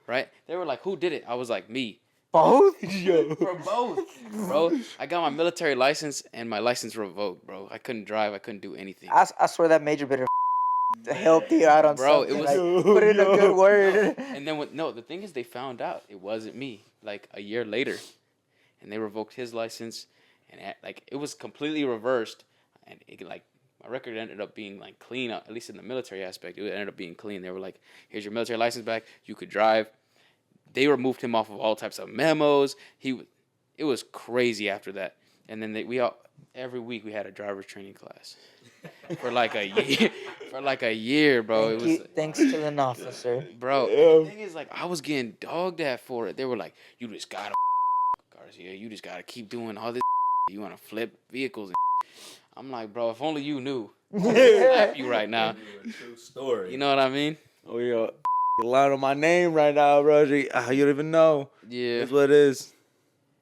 right? They were like, "Who did it?" I was like, "Me." Both? For both, bro. I got my military license and my license revoked, bro. I couldn't drive. I couldn't do anything. I swear that major better helped you out on Bro, something. it was- like, put in a good word. And then the thing is, they found out it wasn't me. Like a year later, and they revoked his license, and like it was completely reversed, and it like my record ended up being like clean. At least in the military aspect, it ended up being clean. They were like, "Here's your military license back. You could drive." They removed him off of all types of memos. It was crazy after that. And then every week we had a driver's training class for like a year. For like a year, bro. Thanks to an officer. Bro, the thing is, like, I was getting dogged at for it. They were like, "You just gotta, Garcia, you just gotta keep doing all this. You wanna flip vehicles." And I'm like, bro, if only you knew. I'd slap you right now. True story. You know what I mean? Oh yeah, you're lying on my name right now, bro. You don't even know. Yeah. That's what it is.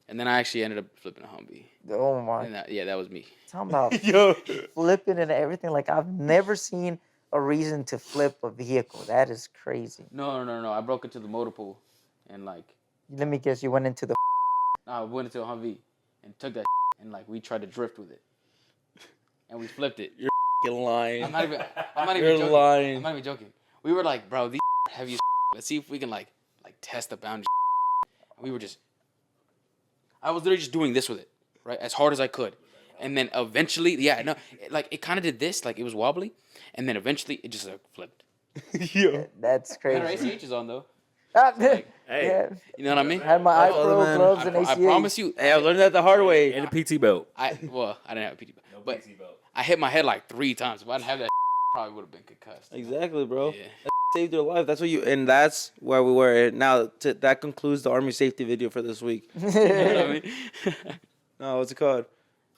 And then I actually ended up flipping a Humvee. Oh my. And that was me. Talking about Yo. flipping and everything. Like, I've never seen a reason to flip a vehicle. That is crazy. No. I broke into the motor pool, and like, Let me guess, you went into the. I went into a Humvee and took that, and like we tried to drift with it, and we flipped it. You're lying. I'm not even You're joking. lying. I'm not even joking. We were like, bro, these heavy as let's see if we can like test the boundary. And we were just, I was literally just doing this with it, right, as hard as I could, and then eventually, it kind of did this, like it was wobbly, and then eventually it just flipped. Yo. That's We had our crazy. ACHs on though. Like, Hey. Yeah. you know what I mean? Had my eye Oh, pro man. gloves and I ACA. promise you. Hey, I learned that the hard way. And a PT belt. I didn't have a PT, No but PT belt. I hit my head like 3 times. If I didn't have that, probably would have been concussed. Exactly, bro. Yeah. That saved your life. That's what you, and that's where we were. Now, that concludes the Army safety video for this week. You know what I mean? No, what's it called?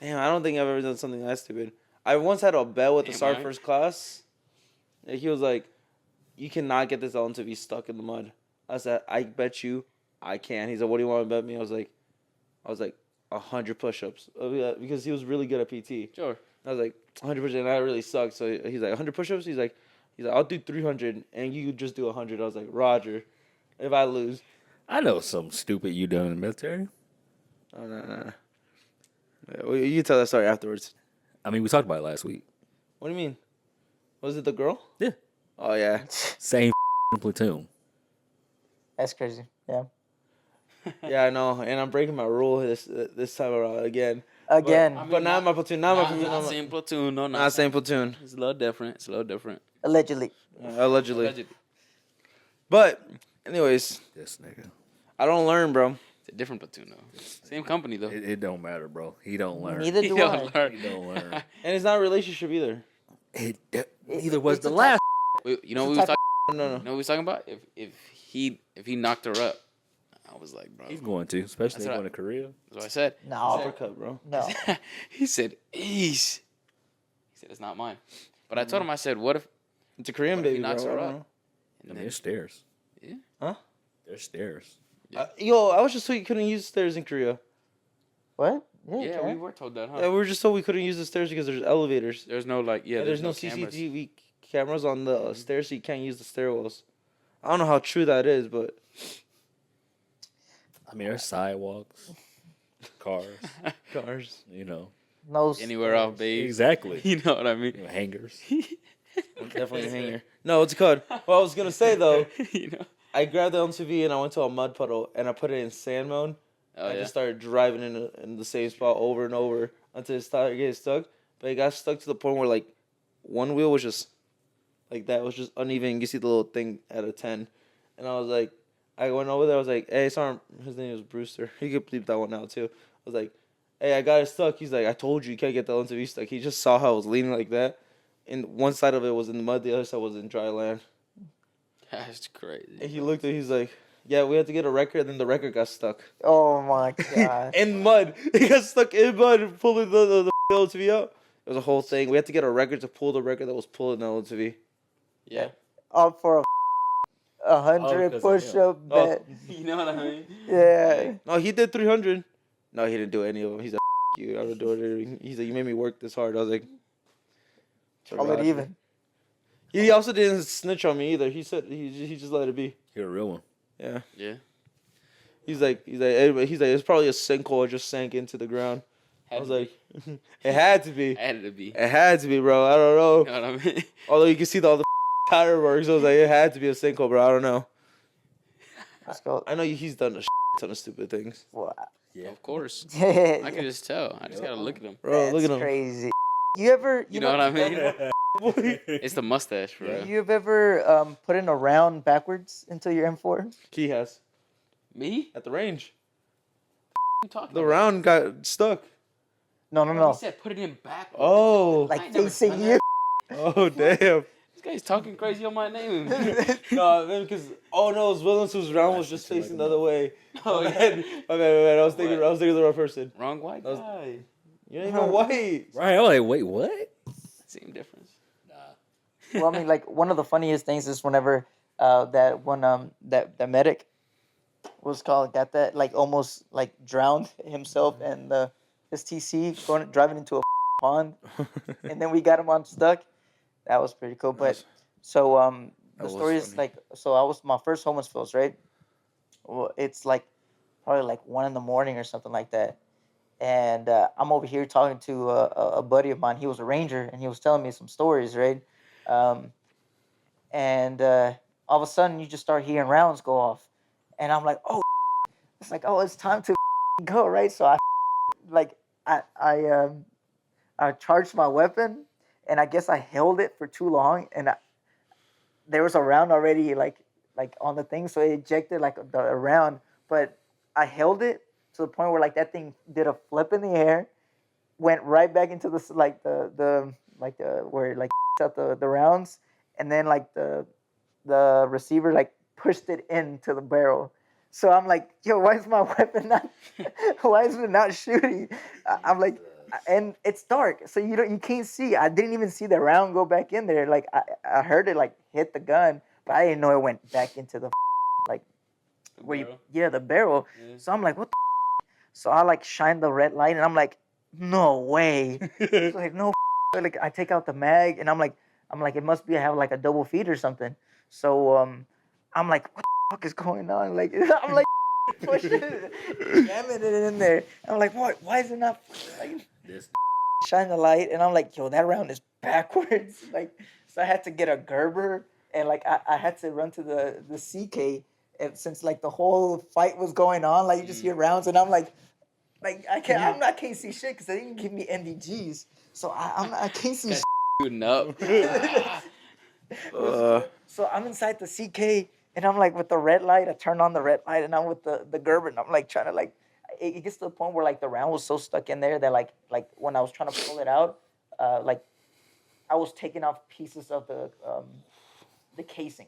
Damn, I don't think I've ever done something that stupid. I once had a bet with the Damn, sergeant right. first class. And he was like, "You cannot get this L to be stuck in the mud." I said, "I bet you, I can." He's like, "What do you want to bet me?" I was like, 100 push-ups because he was really good at PT. Sure. I was like 100 push-ups, and that really sucked. So he's like 100 push-ups. He's like, I'll do 300, and you just do 100. I was like, Roger, if I lose. I know something stupid you done in the military. Oh no. Yeah, well, you can tell that story afterwards. I mean, we talked about it last week. What do you mean? Was it the girl? Yeah. Oh yeah. Same platoon. That's crazy. Yeah. Yeah, I know, and I'm breaking my rule this time around again. Again, But not my platoon. Not my platoon. Not same platoon. No, Not same platoon. It's a little different. allegedly. Allegedly. But anyways, This nigga. I don't learn, bro. It's a different platoon though. Same company though. It don't matter, bro. He don't learn. Neither do I. He don't learn. And it's not a relationship either. Neither was it's the a last. You know what we It's was a talking. No. You know what we was talking about? If he knocked her up, I was like, bro. He's going to, especially That's what going to Korea. That's what I said. No, Uppercut, bro. no. He said, "Eesh." He said, "It's not mine." But I told him, I said, "What if?" It's a Korean What if he baby, bro. knocks her I don't up? know. And I mean, then, there's stairs. yeah. Huh? There's stairs. Yo, I was just told you couldn't use stairs in Korea. What? Yeah, okay. we were told that, huh? Yeah, we were just told we couldn't use the stairs because there's elevators. There's no like, yeah. Yeah, there's no cameras. CCTV cameras on the stairs, so you can't use the stairwells. I don't know how true that is, but I mean, there's sidewalks, cars, cars. you know. No. Anywhere off base. Exactly. You know what I mean? You know, hangers. Definitely a hanger. No, it's called. What I was gonna say though, You know. I grabbed the MTV and I went to a mud puddle and I put it in sand mode. Oh I yeah. just started driving in the same spot over and over until it started getting stuck. But it got stuck to the point where like one wheel was just like that was just uneven. You see the little thing at a 10, and I was like, I went over there. I was like, hey, sorry, his name was Brewster. He could bleep that one out too. I was like, hey, I got it stuck. He's like, I told you can't get the MTV stuck. He just saw how I was leaning like that, and one side of it was in the mud, the other side was in dry land. That's crazy. And he looked at, he's like, yeah, we had to get a record. Then the record got stuck. Oh my god. In mud. It got stuck in mud, pulling the LTV out. It was a whole thing. We had to get a record to pull the record that was pulling the LTV. Yeah. Up for a Oh, 100 'cause of push-up Oh. bet. You know what I mean? Yeah. No, he did 300. No, he didn't do any of them. He's like, you. I don't do it. He's like, you made me work this hard. I was like, Call it even. He also didn't snitch on me either. He said he just let it be. You're a real one. Yeah. Yeah. He's like, it's probably a sinkhole. It just sank into the ground. I was like, it had to be. Had to be. It had to be, bro. I don't know. You know what I mean? Although you can see all the tire marks, I was like, it had to be a sinkhole, bro. I don't know. Let's go. I know he's done a ton of stupid things, Wow. Yeah. Of course. I I can just tell. I just gotta look at him. bro. Look at him. Crazy. You ever? You know what I mean? Boy. It's the mustache, bro. You've ever put in a round backwards into your M4? Key has Me? at the range. You talking The about? round got stuck. No. He said put it in back. Oh. I Like ain't never facing done you. Oh damn. This guy's talking crazy on my name. No, then because no, it was Williams whose round was just facing the other way. Oh, My yeah. bad. My bad. I was thinking What? of the wrong person. Wrong white That was- guy. You ain't even white. Right. I'm like, wait, what? Same difference. Well, I mean, like one of the funniest things is whenever that one that medic was called got that like almost like drowned himself and his TC driving into a pond, and then we got him unstuck. That was pretty cool. But so the was story is funny. like, so I was my first homeless fills, right? Well, it's like probably like 1 a.m. or something like that. And I'm over here talking to a buddy of mine. He was a ranger, and he was telling me some stories, right? And all of a sudden, you just start hearing rounds go off, and I'm like, oh, it's like, oh, it's time to go, right? So I charged my weapon, and I guess I held it for too long, and there was a round already, like like on the thing, so it ejected like the around. But I held it to the point where like that thing did a flip in the air, went right back into the like the where like out the rounds, and then like the receiver like pushed it into the barrel. So I'm like, yo, why is my weapon not? Why is it not shooting? I'm like, and it's dark, so you can't see. I didn't even see the round go back in there. Like I heard it like hit the gun, but I didn't know it went back into the like where you the barrel. Yeah. So I'm like, what? So I like shine the red light, and I'm like, no way. It's like no. Like I take out the mag, and I'm like, it must be I have like a double feed or something. So I'm like, what the fuck is going on? Like I'm like pushing it, jamming it in there. I'm like, what? Why is it not like This shine the light? And I'm like, yo, that round is backwards. Like, so I had to get a Gerber, and like I had to run to the CK, and since like the whole fight was going on, like you just hear rounds, and I'm like I can't see shit because they didn't give me NDGs, so I can't see shit. Shooting up. So I'm inside the CK, and I'm like with the red light. I turn on the red light, and I'm with the Gerber, and I'm like trying to like. It gets to the point where like the round was so stuck in there that like when I was trying to pull it out, like I was taking off pieces of the casing,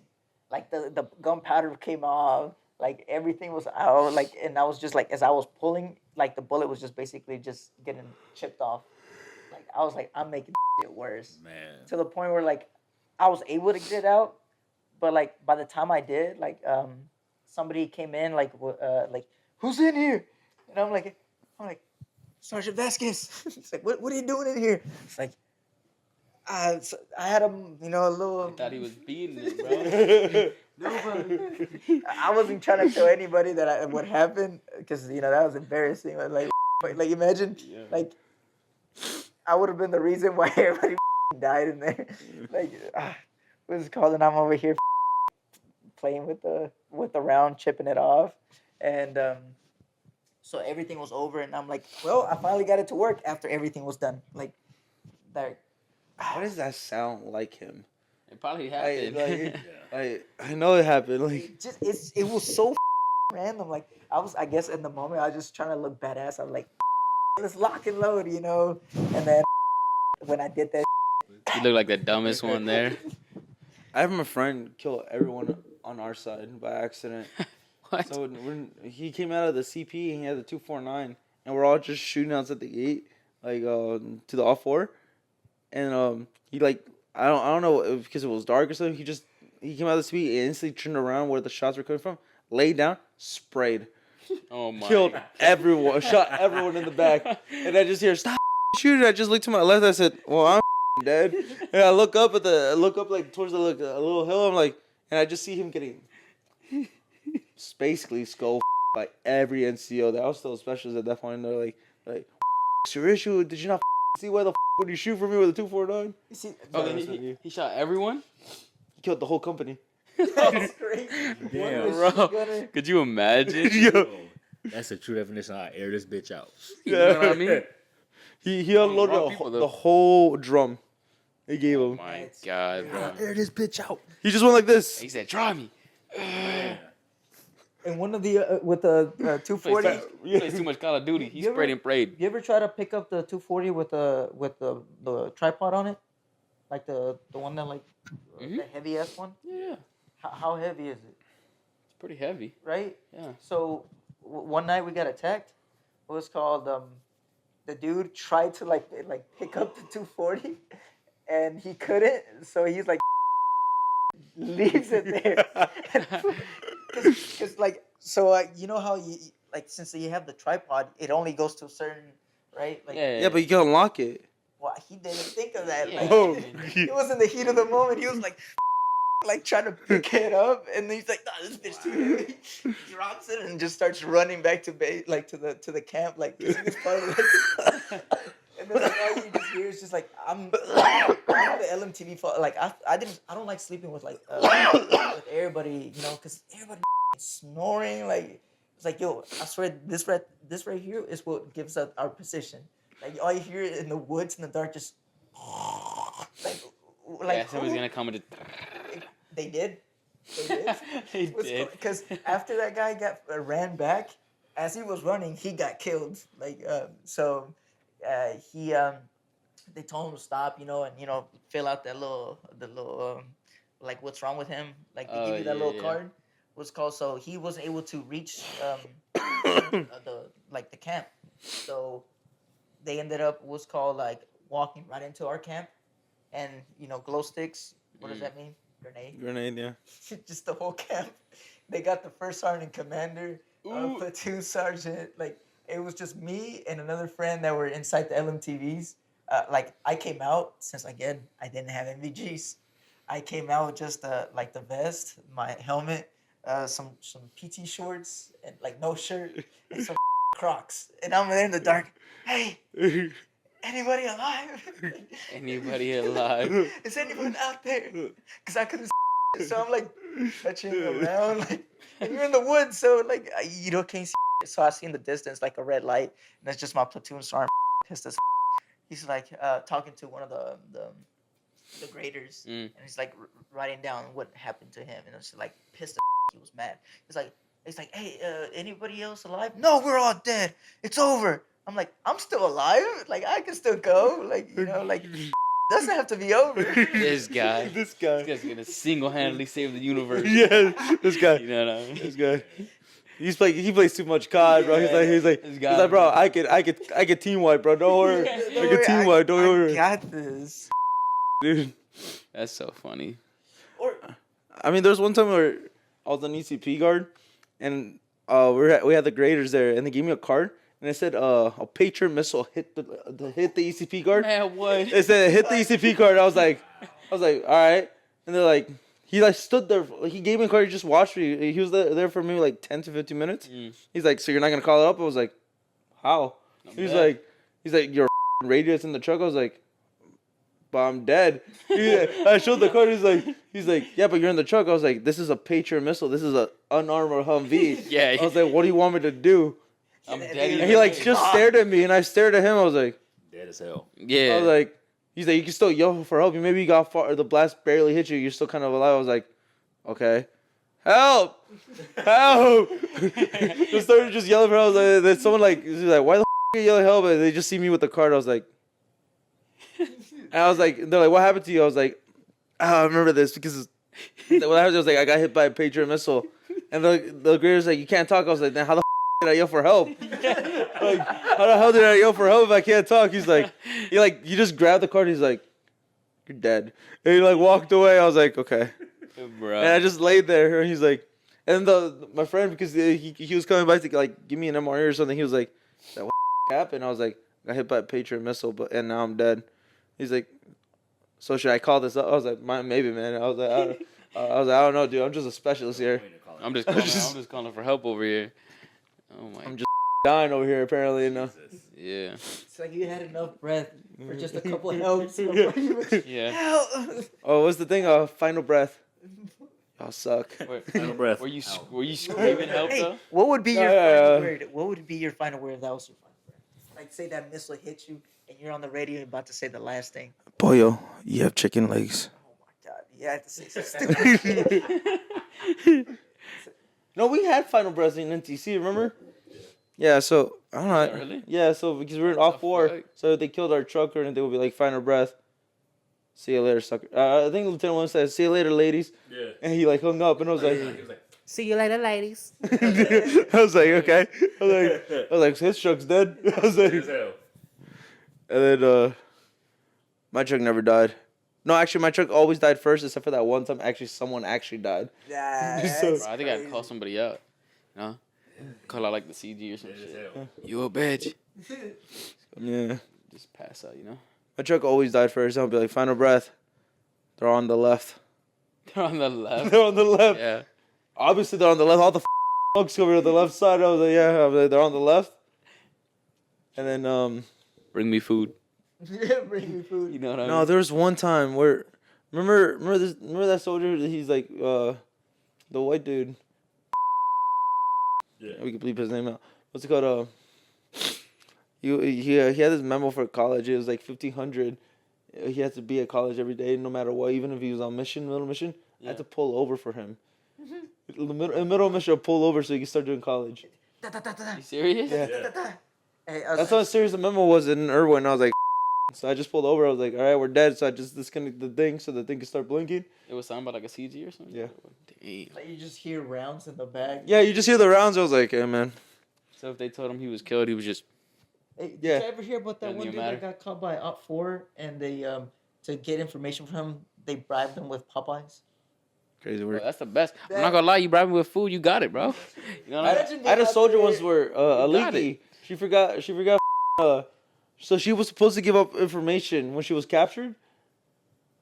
like the gunpowder came off, like everything was out, like, and I was just like as I was pulling, like the bullet was just basically just getting chipped off. Like I was like, I'm making it worse, man. to the point where like I was able to get it out, but like by the time I did, like somebody came in like who's in here, and I'm like Sergeant Vasquez. It's like what are you doing in here? It's like so I had him, a little. I thought he was beating it, bro. Nobody. I wasn't trying to tell anybody that what happened because that was embarrassing. Like imagine like I would have been the reason why everybody died in there. Like what's it called? And I'm over here playing with the round, chipping it off, and so everything was over, and I'm like, well, I finally got it to work after everything was done. Like that. Why does that sound like him? It probably happened. I know it happened. Like It was so random. Like I guess in the moment I was just trying to look badass. I'm like, let's lock and load, And then when I did that, You look like the dumbest one there. I have my friend kill everyone on our side by accident. What? So when he came out of the CP and he had the 249, and we're all just shooting outside the gate, like to the off 4, and he like I don't know if because it was dark or something. He came out of the CP and instantly turned around where the shots were coming from, laid down, sprayed, Oh my. killed everyone, shot everyone in the back, and I just hear stop shooting. I just looked to my left. I said, well, I'm dead. And I look up like towards a little hill. I'm like, and I just see him getting basically skull by every NCO. That was still specials at that point. And they're like, what's your issue? Did you not see why the would you shoot for me with a 249? you see, Oh, he shot everyone? He killed the whole company. that's crazy. Damn. Bro, could you imagine? Yo, that's the true definition. I air this bitch out. You know what I mean? He unloaded wrong people, though. the whole drum. They gave Oh him. my God, bro. Air this bitch out. He just went like this. He said, "Try me." And one of the with the 240. He plays too much Call of Duty. He You ever- sprayed and prayed. You ever try to pick up the 240 with the tripod on it, like the one that like the heavy ass one? Yeah, How heavy is it? it's pretty heavy. Right. Yeah. So one night we got attacked. It was called the dude tried to like pick up the 240, and he couldn't. So he's like leaves it there. Cause like so you know how you like since you have the tripod, it only goes to a certain right. Like, Yeah, Yeah, but you can unlock it. well, he didn't think of that. Yeah. Like, Oh. it was in the heat of the moment. He was like trying to pick it up, and then he's like, "Nah, this bitch too heavy." He drops it and just starts running back to base, like to the camp, like 'cause he was part of like. And then like, all you just hear is just like I'm the LMTV like I don't like sleeping with like with everybody, because everybody snoring like it's like yo, I swear this right here is what gives us our position. Like all you hear in the woods in the dark just like yeah, somebody's gonna come and they did. They did. They did. Because after that guy ran back, as he was running, he got killed. He they told him to stop, and fill out the little like what's wrong with him. Like they give you that little card. What's called. So he wasn't able to reach the camp. So they ended up what's called like walking right into our camp, and glow sticks. What does that mean? Grenade, yeah. Just the whole camp. They got the first sergeant commander, platoon sergeant. Like it was just me and another friend that were inside the LMTVs. Like I came out since again I didn't have MVGs. I came out with just like the vest, my helmet, some PT shorts, and like no shirt, and some Crocs. And I'm there in the dark. Hey, anybody alive? Anybody alive? Is anyone out there? Because I couldn't. So I'm like touching around, like, and you're in the woods, so like can't see. So I see in the distance like a red light, and it's just my platoon sergeant. Pissed as. He's like talking to one of the graders, and he's like writing down what happened to him, and it's like pissed. He was mad. He's like, hey, anybody else alive? No, we're all dead. It's over. I'm like, I'm still alive. Like I can still go. Like like. Doesn't have to be over. This guy. This guy. This guy's gonna single-handedly save the universe. Yeah, this guy. You know what I mean? This guy. He plays too much COD, bro. He's like, bro, I could team wipe, bro. Don't worry. I could team wipe. Don't worry. I got this, Dude. That's so funny. I mean, there was one time where I was an ECP guard, and we had the graders there, and they gave me a card. And it said, a Patriot missile hit the ECP guard. Man, what? It said, hit the ECP guard. I was like, all right. And they're like, he like stood there. He gave me a card. He just watched me. He was there for maybe like 10 to 15 minutes. He's like, so you're not going to call it up? I was like, how? He's like, your radio's in the truck. I was like, but I'm dead. I showed the card. He's like, yeah, but you're in the truck. I was like, this is a Patriot missile. This is an unarmored Humvee. Yeah. I was like, what do you want me to do? I'm dead. And he like just stared at me, and I stared at him. I was like, Dead as hell. Yeah. I was like, he's like, you can still yell for help. Maybe you got far. The blast barely hit you. You're still kind of alive. I was like, okay, help. Just started just yelling for help. Like, then someone like, he's like, why the are you yelling help? And they just see me with the card. I was like, and I was like, they're like, what happened to you? I was like, I remember this because what happened was like I got hit by a Patriot missile, and the grader's like, you can't talk. I was like, then how the did I yell for help? Like, how the hell did I yell for help if I can't talk? He's like, you just grabbed the card. He's like, you're dead. And he like walked away. I was like, okay. Bro. And I just laid there. And he's like, and my friend, because he was coming by to like give me an MRE or something. He was like, that what happened? I was like, I got hit by a Patriot missile, and now I'm dead. He's like, so should I call this up? I was like, maybe, man. I was like, I don't know, dude. I'm just a specialist here. I'm just calling for help over here. Oh my! I'm just dying over here, apparently. Yeah. It's like you had enough breath for just a couple of helps. Yeah. Help! Oh, what's the thing? Final breath. Y'all suck. Final breath. Were you screaming help though? What would be your final word? What would be your final word if that was your final word? Like, say that missile hit you and you're on the radio and about to say the last thing. Pollo, you have chicken legs. Oh my god! You had to say something stupid. No, we had final breaths in NTC, remember? Yeah, so, I don't know. Really? Yeah, so because we were in off war, so they killed our trucker and they would be like, final breath. See you later, sucker. I think Lieutenant Williams said, see you later, ladies. Yeah. And he like hung up and I was like, See you later, ladies. I was like, okay. I was like, his truck's dead. I was like, and then my truck never died. No, actually, my truck always died first, except for that one time. Actually, someone actually died. Yeah, So- Bro, I think I'd call somebody out. No? Call out like the CG or some shit. You a bitch. Yeah. Just pass out, you know? My truck always died first. I'll be like, final breath. They're on the left. They're on the left. They're on the left. Yeah. Obviously, they're on the left. All the folks over to the left side. I was like, yeah, I was like, they're on the left. And then, Bring me food. Bring me food. You know what I mean? no, there was one time where, remember that soldier? He's like, the white dude. Yeah. We can bleep his name out. What's it called? He had this memo for college. It was like 1,500. He had to be at college every day, no matter what. Even if he was on mission, little mission, I had to pull over for him. In the middle of mission, pull over so you can start doing college. Da, da, da, da, da. You serious? Yeah. Da, da, da. Hey, I was That's how serious the memo was in Irwin. I was like, so I just pulled over. I was like, all right, we're dead. So I just disconnected the thing so the thing can start blinking. It was something about like a CG or something. Yeah. Damn. like, you just hear rounds in the back. Yeah, you just hear the rounds. I was like, hey, man. So if they told him he was killed, he was just. Hey, did Yeah. you ever hear about that Doesn't one even dude matter. that got caught by Op 4 and they to get information from him, they bribed him with Popeyes? Crazy Bro, word. that's the best. I'm not gonna lie, you bribe me with food, you got it, bro. You know what I mean? I had a soldier once where You got Aliki, she forgot so she was supposed to give up information when she was captured,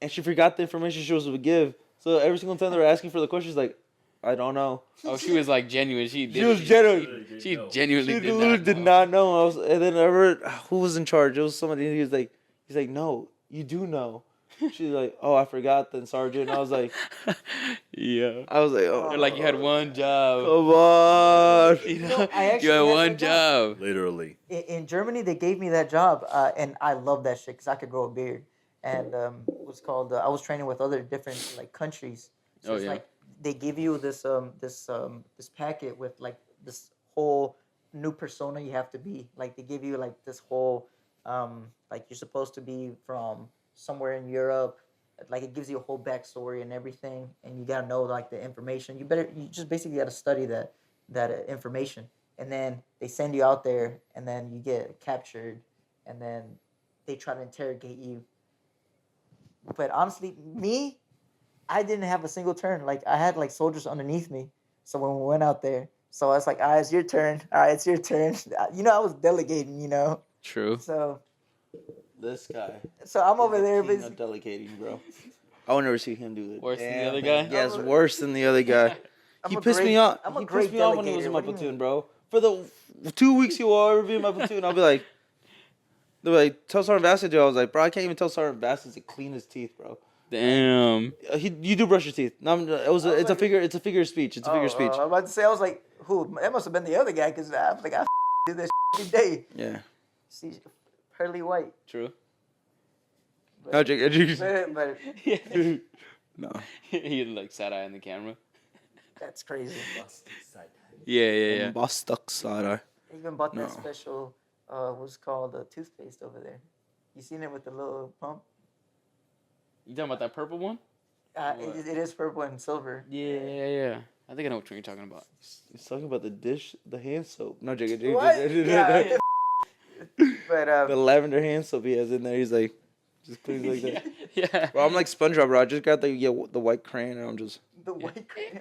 and she forgot the information she was supposed to give. So every single time they were asking for the questions, like, I don't know. Oh, she was like genuine. She did. She was genuine. She genuinely She did literally not did know. not know. And then I heard who was in charge. It was somebody. He's like, no, you do know. She's like, oh, I forgot then, Sergeant. And I was like, Yeah. oh, They're like, you had one job. come on. You No, know, I actually you had had one that job. job. Literally. In Germany, they gave me that job, and I love that shit because I could grow a beard. And it was called. I was training with other different like countries. So Oh, it's yeah. like they give you this packet with like this whole new persona you have to be. Like they give you like this whole like you're supposed to be from somewhere in Europe. Like it gives you a whole backstory and everything, and you gotta know like the information. You just basically gotta study that information, and then they send you out there, and then you get captured, and then they try to interrogate you. But honestly, I didn't have a single turn. Like I had like soldiers underneath me. So when we went out there, so I was like, all right, it's your turn. All right, it's your turn. I was delegating, True. So This guy. I'm over there, King but of delegating, bro. I would never see him do it. Worse than the Damn, other man. guy? Yeah, it's worse than the other guy. I'm He a pissed me great- off. I'm a He great pissed me off when he was delegator. in my What do you platoon, mean? bro. For the 2 weeks he will ever be in my platoon, I'll be like, they're like, tell Sergeant Bassett, I was like, bro, I can't even tell Sergeant Bassett to clean his teeth, bro. Damn. You do brush your teeth. No, it's a figure of speech. It's a figure of speech. I was about to say, I was like, who? That must have been the other guy, because I think I do this every day. Yeah. See, pearly white. True. No, Jake, But no. He like side eye in the camera. that's crazy. Yeah. Boss stuck side eye. I even bought that No. special, what's called toothpaste over there. You seen it with the little pump? You talking about that purple one? It is purple and silver. Yeah. I think I know which one you're talking about. He's talking about the hand soap. No, Jake. What? Yeah. But The lavender hand soap he has in there. He's like, just cleans like that. Yeah. Bro, I'm like SpongeBob, bro. I just got the white crayon and I'm just. the white crayon.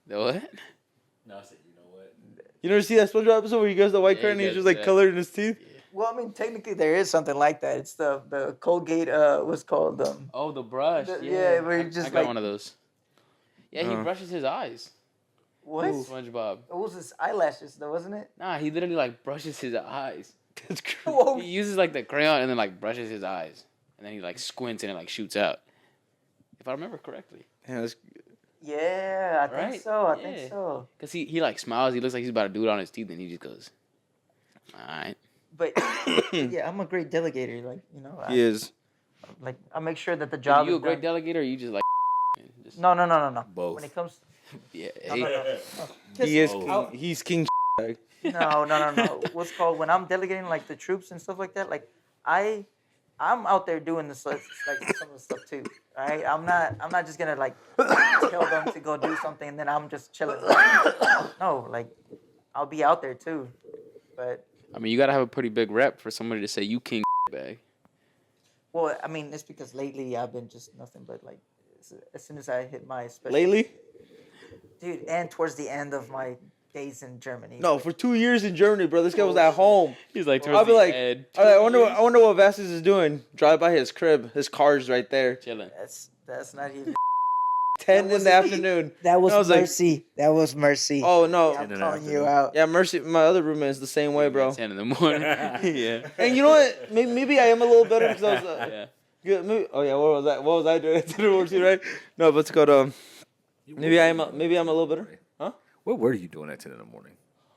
The what? No, I said, you know what? You never see that SpongeBob episode where he goes the white Yeah, crayon and he he's does just like that. colored in his teeth? Well, I mean, technically there is something like that. It's the Colgate. What's called Oh, the brush. yeah, where you I just got like one of those. Yeah, he brushes his eyes. what? SpongeBob. It was his eyelashes, though, wasn't it? Nah, he literally like brushes his eyes. That's crazy. Whoa. He uses like the crayon and then like brushes his eyes, and then he like squints and it like shoots out. If I remember correctly, Yeah, that's, Yeah, I think Right? so. I Yeah. think so. cause he like smiles, he looks like he's about to do it on his teeth, and he just goes, "All right." But yeah, I'm a great delegator. Like he is. I make sure that the Are job. you a is great done. delegator, or you just like just, No. Both. When it comes, yeah, no, hey, no, no. He is. Oh. He's king. Bag. No. What's called when I'm delegating like the troops and stuff like that. Like I'm out there doing this like some of the stuff too. Right? I'm not just gonna like tell them to go do something and then I'm just chilling. No, like I'll be out there too. But I mean, you gotta have a pretty big rep for somebody to say you king bag. well, I mean, it's because lately I've been just nothing but like as soon as I hit my special, Lately? dude, and towards the end of my days in Germany. No, for 2 years in Germany, bro. This guy was at home. He's like, I'll be like, I wonder what Vasquez is doing. Drive by his crib. His car's right there. chilling. That's not even. 10 in was the it. afternoon. That was, I was like- mercy. That was mercy. Oh no. Yeah, I'm In the calling you afternoon. out. Yeah, Mercy. My other roommate is the same way, bro. 10 in the morning. Yeah. And you know what? Maybe I am a little better because I was. Yeah. Good. Oh yeah. What was that? What was I doing? I didn't work too, right? No, but it's called Maybe I'm a little better. Huh? What were you doing at 10 in the morning?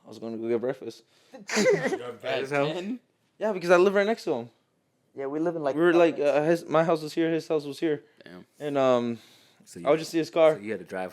I was going to go get breakfast. At 10? Yeah, because I live right next to him. Yeah, we live in like. We were like, my house was here, his house was here, Damn. and So I would just see his car. So you had to drive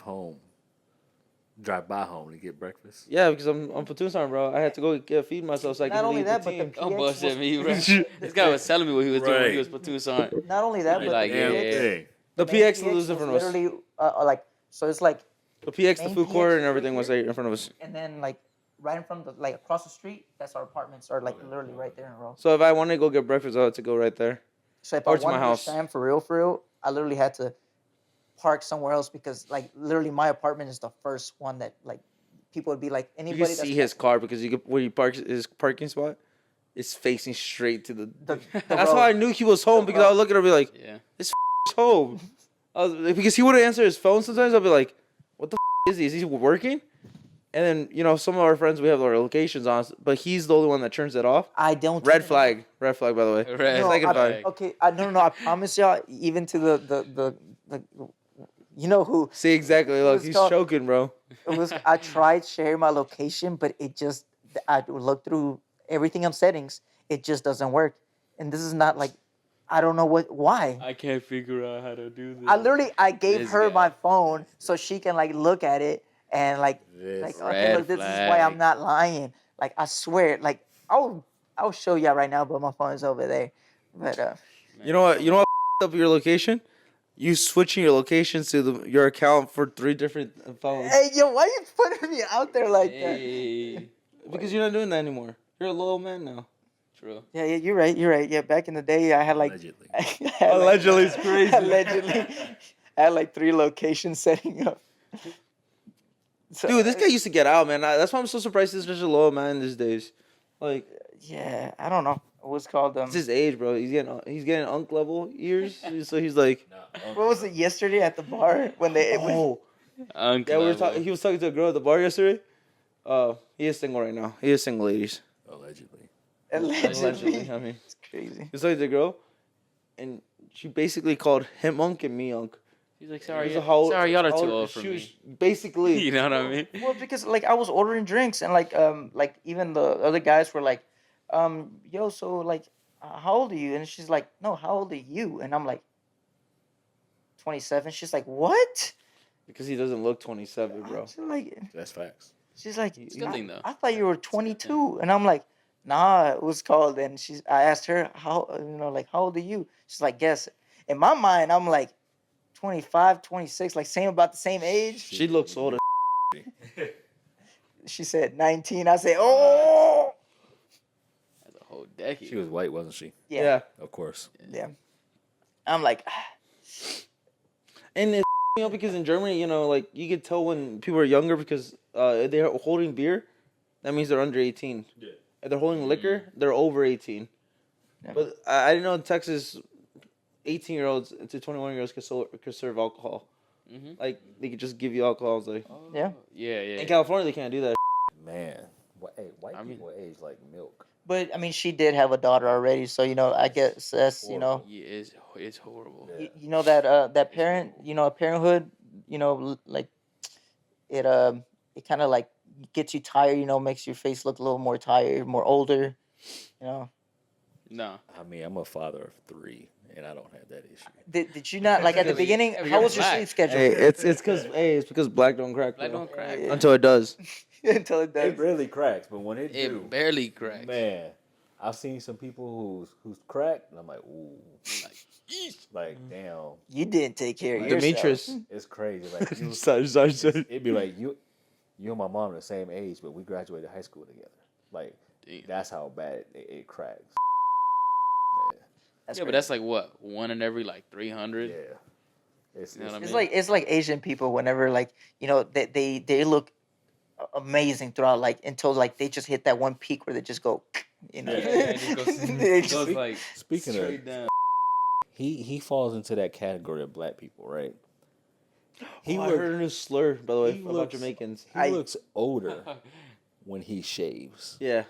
by home to get breakfast. Yeah, because I'm platoon sergeant, bro. I had to go feed myself so I Not can only lead that, the but the team. Don't PX bullshit was, me, bro. This guy was telling me what he was doing when he was platoon sergeant. not only that, Be but like, the yeah, PX, Thing. The main PX lives in was front of us. literally like, so it's like, The PX, the main food PX court, is and right everything was here. right in front of us. and then like right in front of the, like across the street, that's our apartments are like literally right there in a row. So if I wanted to go get breakfast, I had to go right there. So if Or I to my wanted house. to sham for real, I literally had to park somewhere else because like literally my apartment is the first one that like people would be like You anybody can see his car because you could, where he parks his parking spot, it's facing straight to the. the That's how road. I knew he was home The because I would road. look at him and be like, Yeah. "This is home." Because he wouldn't answer his phone sometimes. I'll be like, "What the is he? Is he working?" And then some of our friends we have our locations on, but he's the only one that turns it off. I don't Red turn it off. flag, by the way. Red No, Second flag. flag. okay, no, I promise y'all. Even to the you know who See exactly. Look, was he's called- choking, bro. it was. I tried sharing my location, but it just I looked through everything on settings. It just doesn't work, and this is not like I don't know why. I can't figure out how to do this. I gave This her guy. my phone so she can like look at it and like This okay, red look, this is why I'm flag. not lying. Like I swear, like I'll show y'all right now, but my phone is over there. But You know what? You know what up your location? You switching your locations to your account for 3 different phones. hey yo, why you putting me out there like that? Hey. Because you're not doing that anymore. You're a loyal man now. True. Yeah, you're right. Yeah, back in the day, I had like Allegedly. I had, like- Allegedly, it's crazy. allegedly, I had like 3 locations setting up. So, Dude, this guy used to get out, man. That's why I'm so surprised he's such a loyal man these days. Like, yeah, I don't know what's called it's his age, bro. He's getting unk level years, so he's like, What was it yesterday at the bar when they? oh, Uncle. yeah. He was talking to a girl at the bar yesterday. He is single right now. He is single, ladies. Allegedly. Allegedly. I mean, It's crazy. he was talking to a girl, and she basically called him unk and me unk. He's like, It sorry, was a whole- sorry, y'all are too whole- old for she me. was basically, You know what I mean? Well, because like I was ordering drinks and like even the other guys were like, yo, so like, how old are you? And she's like, no, how old are you? And I'm like, 27. She's like, what? because he doesn't look 27, bro. She's like, That's facts. she's like, It's a good thing, though. I thought you were 22, and I'm like, nah, it was called. And I asked her how, like how old are you? She's like, guess. In my mind, I'm like, 25, 26, like same about the same age. She looks old as She said 19. I said, oh, That's a whole decade. She was white, wasn't she? yeah. Of course. Yeah. I'm like, And it's because in Germany, like you could tell when people are younger because they're holding beer, that means they're under 18. Yeah. If they're holding liquor, they're over 18. Yeah. But I didn't know in Texas, 18-year-olds to 21-year-olds could serve alcohol. Mm-hmm. Like they could just give you alcohol. I was like, Yeah. Yeah, yeah. in California they can't do that. Man. White I mean- people age like milk. but I mean, she did have a daughter already, so I guess that's Horrible. Yeah, it's horrible. Yeah. you know that parent, parenthood, like it kind of like gets you tired, makes your face look a little more tired, more older, No. I mean, I'm a father of 3, and I don't have that issue. Did you not like at the Because beginning? you're How was your black. sleep schedule? Hey, it's because black don't crack. Black bro. don't crack. Yeah. Until it does. Until it does. It really cracks, but when it do, It barely cracks. man, I've seen some people who's cracked, and I'm like, ooh, Like, like damn, You didn't take care of yourself. Demetrius. it's crazy. Like you, Sorry. it'd be like you and my mom are the same age, but we graduated high school together. Like damn. that's how bad it cracks. That's Yeah, but crazy. that's like what? 1 in every like 300? Yeah, it's, You know what I It's mean? it's like Asian people whenever like they look amazing throughout like until like they just hit that one peak where they just go Yeah, it just goes, They it just- goes like Speaking straight of, down. he falls into that category of black people, right? He I look- heard a new slur, by the way, he about looks- Jamaicans. he looks older when he shaves. Yeah.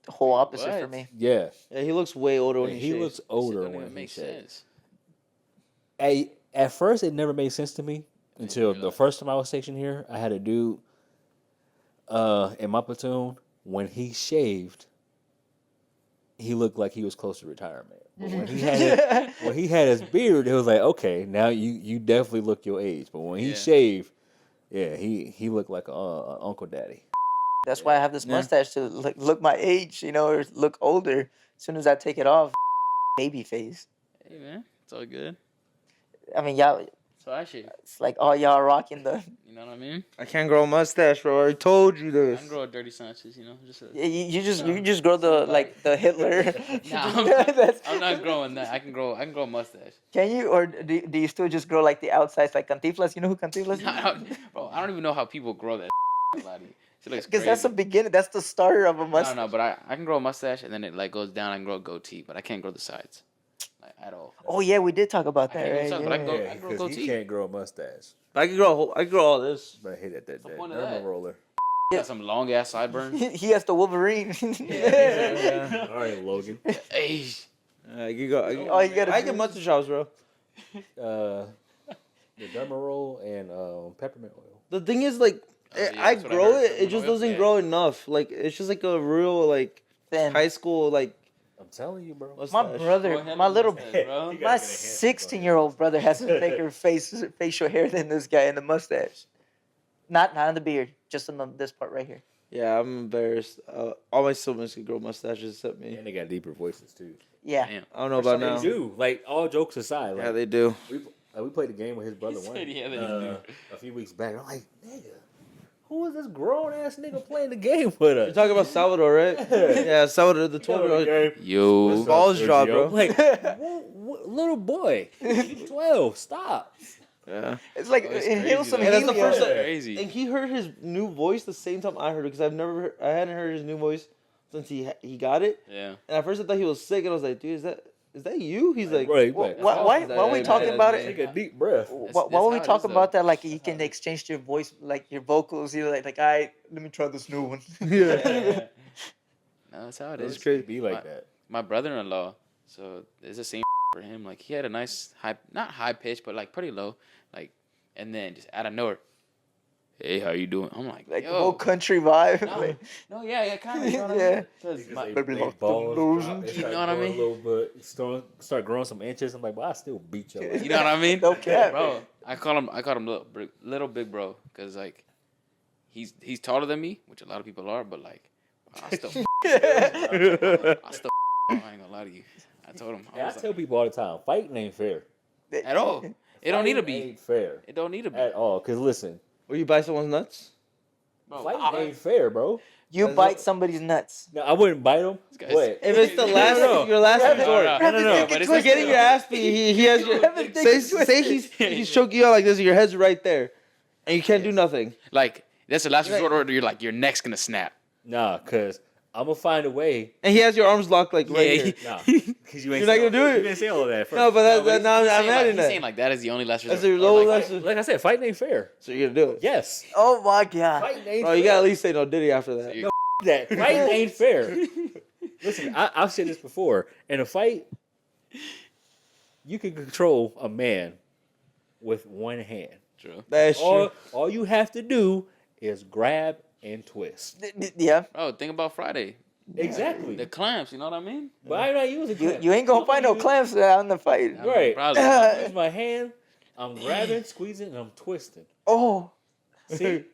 the whole opposite for What? me. Yeah, Yeah, he looks way older when he shaves. looks Shit older don't when even he make shaves. sense. At first, it never made sense to me until the realize. first time I was stationed here. I had a dude in my platoon when he shaved. he looked like he was close to retirement. But when he had his beard, it was like, okay, now you definitely look your age. But when he Yeah. shaved, yeah, he looked like a Uncle Daddy. That's why I have this Yeah. mustache to look my age, or look older. As soon as I take it off, baby face. Hey man, it's all good. I mean, y'all, So actually, it's like all y'all rocking the. you know what I mean? I can't grow a mustache, bro. I already told you I this. can grow a dirty Sanchez, just a, You just grow the the Hitler. That's- I'm not growing that. I can grow a mustache. Can you, or do you still just grow like the outsides, like Cantinflas? You know who Cantinflas is? Bro, I don't even know how people grow that body. She looks Because crazy. that's the beginning. That's the starter of a mustache. No, but I can grow a mustache and then it like goes down. I can grow a goatee, but I can't grow the sides, like at all. Oh yeah, we did talk about I that, can't right? even talk, but I can go- Yeah, grow because goatee. he can't grow a mustache. I can grow all this. But I hate that the point of derma that? roller. Got some long ass sideburns. He has the Wolverine. Yeah. All right, Logan. Hey, I can go. All you gotta I do get is- mustache jobs, bro. The derma roll and peppermint oil. The thing is, like, yeah, I that's what I grow heard. it. It just doesn't Yeah. grow enough. Like, it's just like a real like Then high school like I'm telling you, bro. my mustache. brother, my little, bro. He got- my 16-year-old brother has a thicker facial hair than this guy in the mustache. Not on the beard, just on this part right here. Yeah, I'm embarrassed. All my siblings can grow mustaches except me. And they got deeper voices too. Yeah. Damn. I don't know about They now. do. Like all jokes aside, like Yeah, they do. we played the game with his brother He one said, yeah, they do. a few weeks back. I'm like, nigga, who is this grown ass nigga playing the game with us? You're talking about Salvador, right? Yeah, Salvador, the 12-year-old. Yo, Balls drop, bro. I'm like, what, little boy, 12, stop. Yeah. It's like Oh, it's inhale crazy, some though. And that's the helium. first time- crazy. And he heard his new voice the same time I heard it because I hadn't heard his new voice since he got it. Yeah. And at first I thought he was sick, and I was like, dude, is that you? He's like, Right, Why, like, why are we talking about take it? a deep breath. Why that's are we how it talking is, about though. that? Like you can exchange your voice, like your vocals. You're like, all right, let me try this new one. yeah. No, that's how it That's is. crazy. Be like that. My brother-in-law, so it's the same for him. Like he had a nice high, not high pitch, but like pretty low. Like, and then just out of nowhere, hey, how you doing? I'm like, Like the yo. whole country vibe. No, Like, no, yeah, kind of. You know what Yeah. I mean? 'Cause Because my- Baby, they lock balls them drop, doors. they You start know what I growing mean? A little bit, start growing some inches. I'm like, well, I still beat your ass. you know what I mean? No cap. Bro, I call him little big bro, because like he's taller than me, which a lot of people are, but like I still I ain't gonna lie to you. I told him Yeah, I was tell like, people all the time, fighting ain't fair. at all. It don't need to Fighting be. Ain't fair It don't need to be. at all. Cause listen, Will you buy someone's nuts? Bro, fighting ain't fair, bro. You That's bite what- somebody's nuts. No, I wouldn't bite him. This guy's- But If it's the last, No. your last Grab it. resort. No, Grab it, no, take but it, it's You're like getting your ass beat. He has your Grab it, take say, it, twist say it. he's choking you out like this. And your head's right there, and you can't do nothing. like that's the last You're resort order. You're like your neck's gonna snap. nah, cause I'm gonna find a way. And he has your arms locked like right Yeah, here. Nah, cause you ain't. You're not say gonna all- do it? You didn't say all of that. First. No, but No, but now he's I'm saying, mad like, in he's that. saying like that is the only last resort. That's your Or, low like, last. Like I said, fighting ain't fair. So you're gonna do it. Yes, Oh my god. fighting ain't Bro, fair. you gotta at least say no Diddy after that. you- that. Fighting ain't fair. Listen, I've said this before. In a fight, you can control a man with one hand. True. That's true. All you have to do is grab and twist. Yeah. Bro, think about Friday. Exactly. The clamps. You know what I mean? But I'm not using You, clamps. you ain't gonna I'm find no use- clamps on the fight. Right. Probably. I use my hand. I'm grabbing, squeezing, and I'm twisting. Oh, See,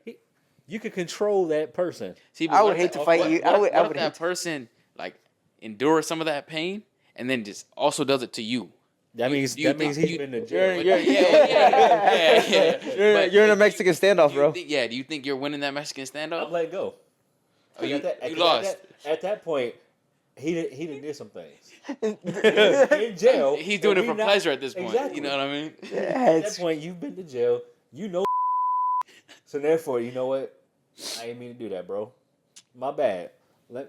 you can control that person. See, but I what would if hate that- to fight what- you. what I if- would- what I if would that hate to- person like endures some of that pain and then just also does it to you. That means you he's think- been to You're, jail. you're, Yeah. you're in a But Mexican standoff, do you bro. think- do you think you're winning that Mexican I'm standoff? let go. Oh, you At lost. At that point, he did some things in jail. He's doing and it for we not- pleasure at this point. Exactly. You know what I mean? At yes. that point, you've been to jail. You know. So therefore, you know what? I ain't mean to do that, bro. My bad.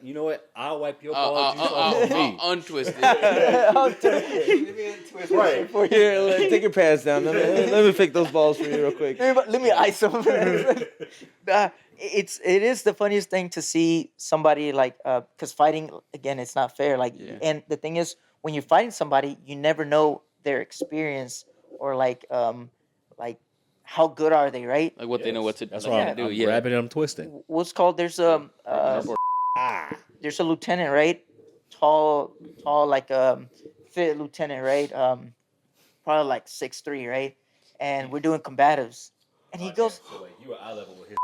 You know what? I'll wipe your balls juice off of me. Untwisted. Right. Here, take your pants down. Let me pick those balls for you real quick. Let me ice them. It is the funniest thing to see somebody like because fighting again, it's not fair. Like, Yeah. and the thing is, when you're fighting somebody, you never know their experience or like how good are they, right? Like what they know what to That's like, why to I'm, do. I'm Yeah. grabbing and I'm twisting. What's called there's a lieutenant, right? tall, like fit lieutenant, right? Probably like 6'3", right? And we're doing combatives, and he goes, So wait, you were eye level with his.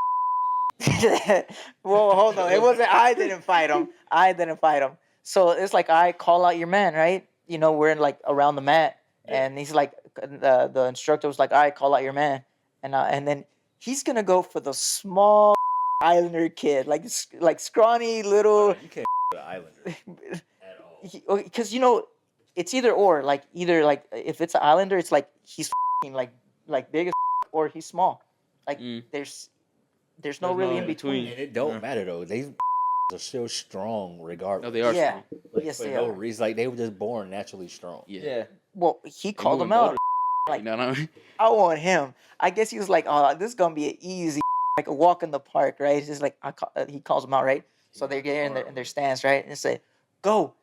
well, hold on. It wasn't. I didn't fight him. I didn't fight him. So it's like I call out your man, right? You know, we're in like around the mat, Yeah. and he's like, the instructor was like, "All right, call out your man," and then he's gonna go for the small Islander kid, like scrawny little. You can't with an Islander at all. Because you know, it's either or. Like either like if it's an Islander, it's like he's like big as or he's small. Like there's no really in between. And it don't matter though. They are still strong regardless. No, they are Yeah. strong. Like, Yes, for they no are. reason. Like they were just born naturally strong. Yeah. Well, he They called moving him out. boat Like, you know what I mean? I want him. I guess he was like, "Oh, this is gonna be an easy, like a walk in the park, right?" It's just like he calls him out, right? So they get in their stance, right, and say, "Go!"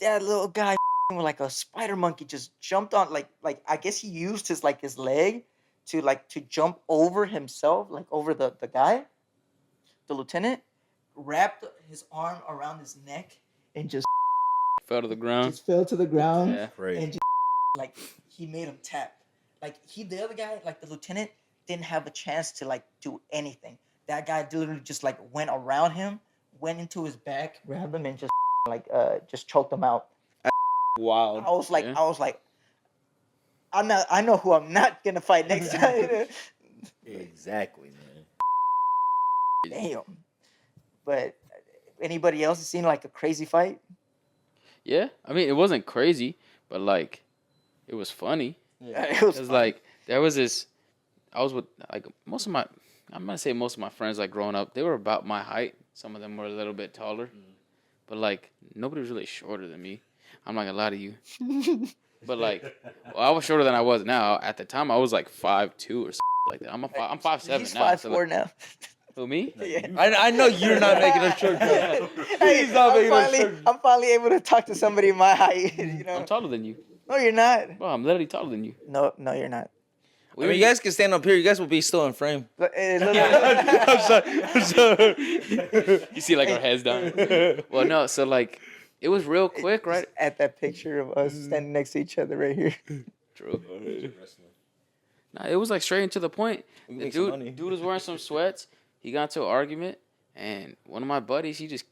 That little guy with like a spider monkey just jumped on, like I guess he used his leg to jump over himself, like over the guy, the lieutenant, wrapped his arm around his neck and just Fell to the ground. fell to the ground. Yeah. Crazy. And just like he made him tap. Like the other guy, like the lieutenant, didn't have a chance to like do anything. That guy literally just like went around him, went into his back, grabbed him, and just choked him out. Wild. I was like, I know who I'm not gonna fight next time. Exactly, man. Damn. But anybody else has seen like a crazy fight? Yeah. I mean, it wasn't crazy, but like, it was funny. It was It was like there was this. I was with like I'm gonna say most of my friends like growing up. They were about my height. Some of them were a little bit taller, but like nobody was really shorter than me. I'm not gonna lie to you. But like, well, I was shorter than I was now. At the time, I was like 5'2" or something like that. I'm 5'7" He's now. 5'4" now. Who, me? Yeah. I know you're not making a short cut. He's not making a short I'm finally able to talk to somebody my height. You know? I'm taller than you. No, you're not. Bro, I'm literally taller than you. No, you're not. I mean, you guys can stand up here. You guys will be still in frame. Look, I'm sorry. You see like our heads down. Well, no. So like, it was real quick, right? At that picture of us standing next to each other right here. True. Nah, it was like straight into the point. We The make some money. dude was wearing some sweats. He got into an argument, and one of my buddies, he just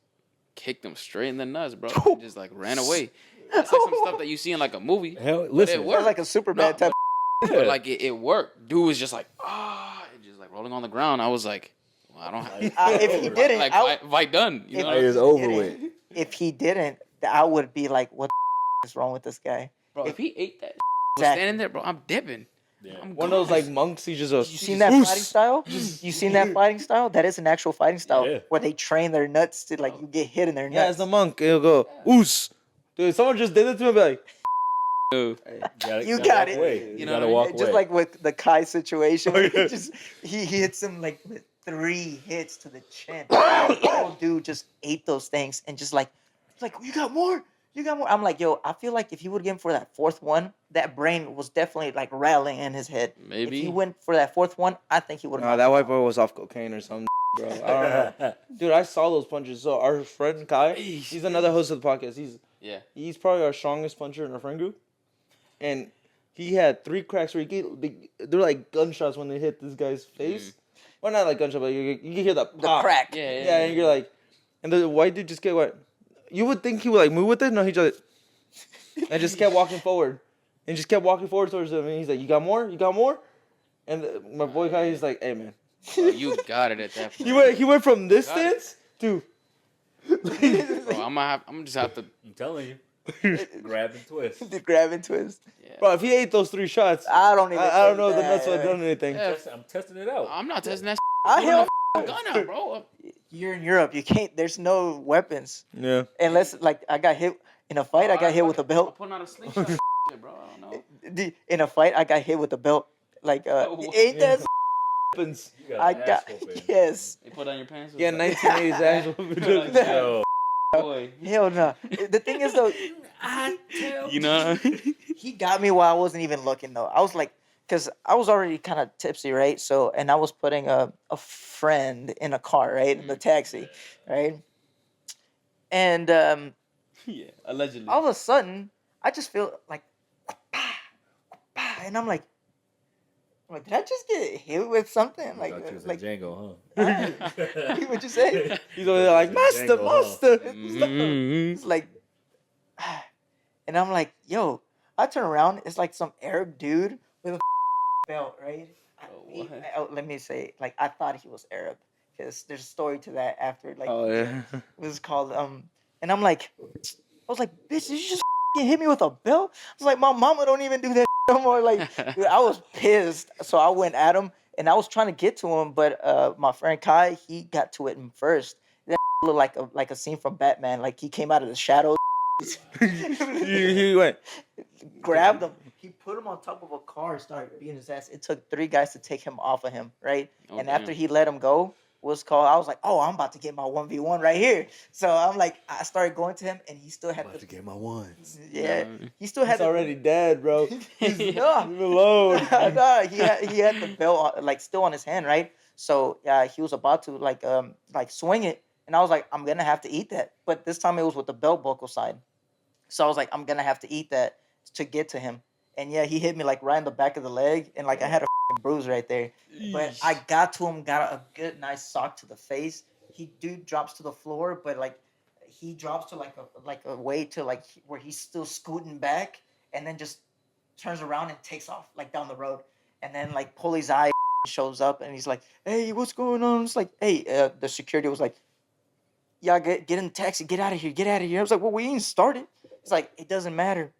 kicked him straight in the nuts, bro. He just like ran away. It's like some stuff that you see in like a movie. Hell, But listen. it Or worked. like a super No, bad type. but like it worked. Dude was just like and just like rolling on the ground. I was like, well, I don't have. If he didn't, like I- fight done. You if- know, It is if he over didn't- with. If he didn't, I would be like, "What is wrong with this guy?" bro. If he ate that, was Exactly. standing there, bro, I'm dipping. Yeah. I'm One of those gone. like monks. He just goes. You seen that fighting style? You seen that fighting style? That is an actual fighting style Yeah. where they train their nuts to like you get hit in their Yeah, nuts. as the monk, he'll go. Oos. Dude, someone just did it to me. I'll be like, Dude. You gotta got walk it. away. You You know gotta what I walk mean? away. Just like with the Kai situation, where yeah. he hits him like with 3 hits to the chin. The old dude just ate those things and just like you got more. I'm like, yo, I feel like if he would get him for that 4th one, that brain was definitely like rattling in his head. Maybe. If he went for that 4th one, I think he would have. nah, that white boy was off cocaine or something, bro. I don't know. Dude, I saw those punches. So our friend Kai, he's another host of the podcast. He's probably our strongest puncher in our friend group, and he had 3 cracks where they're like gunshots when they hit this guy's face. Well, not like gunshot, but you can hear the pop. crack. Yeah, and you're like, and the white dude just get what? You would think he would like move with it. No, he just and just kept walking forward, and just kept walking forward towards him. And he's like, "You got more? You got more?" And my boy Kai, he's like, "Hey man." Bro, you got it at that point. He went from this Got it. stance to Bro, I'm just have to. I'm telling you. Grab and twist. The grab and twist. Yeah. bro. If he ate those 3 shots, I don't even. I don't know if the that. nuts would have done anything. Yeah. I'm testing it out. I'm not testing that. I hell, Gun out, bro. you're in Europe. You can't. There's no weapons Yeah. unless like I got hit in a fight. I got hit with a I'm belt. putting out a slingshot, shit, bro. I don't know. In a fight, I got hit with a belt. Like ain't that? Happens. You got I an got ass whooping. yes. They put on your pants. Yeah, 1980s actual. Yo, Boy. Hell no. The thing is though, You know. he got me while I wasn't even looking though. I was like, because I was already kind of tipsy, right? So, and I was putting a friend in a car, right, in the taxi, right? And Yeah, allegedly. All of a sudden, I just feel like, and I'm like, did I just get hit with something? I thought you was in Django, What'd you say? He's over there like, master, Django, huh? master. Mhm. It's like, and I'm like, yo. I turn around, it's like some Arab dude with a belt, right? Let me say, like, I thought he was Arab because there's a story to that after, like, Oh yeah. it was called and I'm like, I was like, bitch, did you just hit me with a belt? I was like, my mama don't even do that no more. Like, dude, I was pissed, so I went at him and I was trying to get to him, but my friend Kai, he got to it first. That looked like a scene from Batman, like he came out of the shadows. he went. Grabbed him. He put him on top of a car and started beating his ass. It took 3 guys to take him off of him, right? Oh, and damn. after he let him go, I was like, oh, I'm about to get my 1v1 right here. So I'm like, I started going to him, and he still had to get my ones. Yeah, No. he still had He's already dead, bro. no, Leave him alone. no, he had the belt like still on his hand, right? So he was about to like swing it, and I was like, I'm gonna have to eat that. But this time it was with the belt buckle side. So I was like, I'm gonna have to eat that to get to him. And yeah, he hit me like right in the back of the leg, and like I had a bruise right there. But I got to him, got a good nice sock to the face. Dude drops to the floor, but like he drops to like a way to like where he's still scooting back, and then just turns around and takes off like down the road. And then like Poli's eye shows up, and he's like, "Hey, what's going on?" It's like, "Hey," the security was like, "Yeah, get in the taxi, get out of here, get out of here." I was like, "Well, we ain't started." It's like, "It doesn't matter."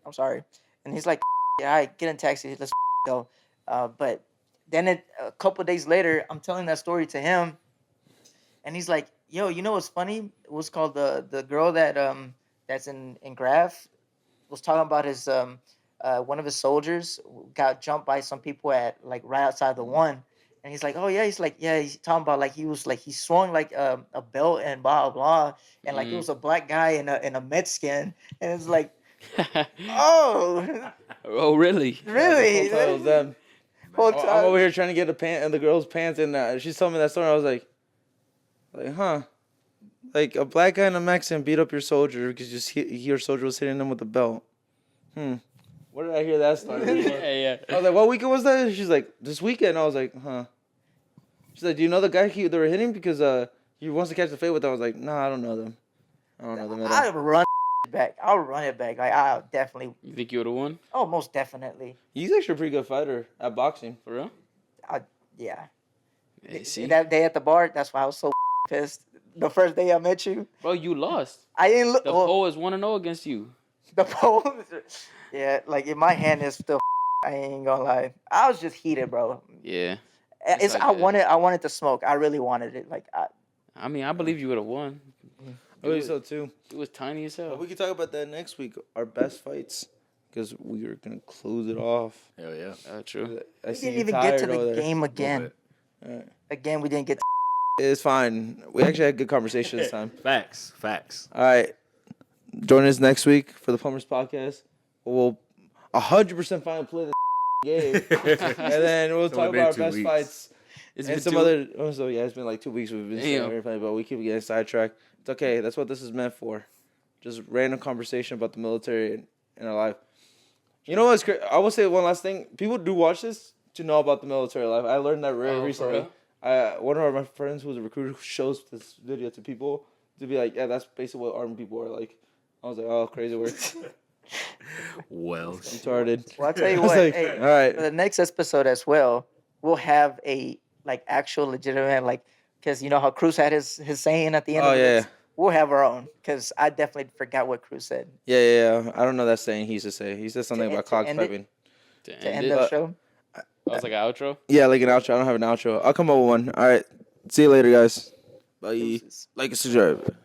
I'm sorry. And he's like, "Yeah, all right, get in a taxi, let's go." But then a couple of days later, I'm telling that story to him, and he's like, "Yo, you know what's funny? It was called the girl that's in Graph was talking about his one of his soldiers got jumped by some people at like right outside the one." And he's like, "Oh yeah," he's like, "Yeah," he's talking about like he swung like a belt and blah blah, and like it was a black guy in a Mexican, and it's like, oh, Oh, really? really? Whole time it was them. Whole I'm time. over here trying to get the girl's pants, and she's telling me that story. I was like, huh? Like a black guy and a Mexican beat up your soldier because your soldier was hitting them with a belt. Where did I hear that story before? Yeah. I was like, what weekend was that? She's like, this weekend. I was like, huh? She's like, do you know the guy they were hitting because he wants to catch the fade with them? I was like, nah, I don't know them. I don't know them at all. I'll run it back. I'll run it back. Like I'll definitely. You think you would have won? Oh, most definitely. He's actually a pretty good fighter at boxing. For real? Yeah. Hey, see? That day at the bar, that's why I was so pissed. The first day I met you, Bro, you lost. I didn't look. The pole is 1-0 against you. The pole. Yeah, like in my hand is still. I ain't gonna lie. I was just heated, bro. Yeah. It's like I that. wanted to smoke. I really wanted it. Like I mean, I believe you would have won. I believe so too. It was tiny as hell. We could talk about that next week. Our best fights, because we are gonna close it off. Hell yeah. True. I we see didn't you even get to tired over the there. game again. Alright. Again, we didn't get. It's fine. We actually had good conversation this time. Facts. All right. Join us next week for the Plumbers Podcast. We'll 100% finally play the game. And then we'll talk about our best fights. It's And been some two- other. Oh, so yeah, it's been like 2 weeks we've been Damn. sitting here, but we keep getting sidetracked. It's okay. That's what this is meant for. Just random conversation about the military in our life. You know what's crazy? I will say one last thing. People do watch this to know about the military life. I learned that very for recently. real? One of my friends who's a recruiter shows this video to people to be like, yeah, that's basically what army people are like. I was like, oh, crazy work. Well, Retarded. Well, I'll tell you I was what. like, Hey, all right. for the next episode as well, we'll have a like actual legitimate like because you know how Cruz had his saying at the end. Oh, of yeah. this? We'll have our own because I definitely forgot what Cruz said Yeah. I don't know that saying he used to say. He said something about to clock end it? piping. To to end end it. the show. I was like an outro. Yeah, like an outro. I don't have an outro. I'll come up with one. All right. See you later, guys. Bye. Deuces. Like and subscribe.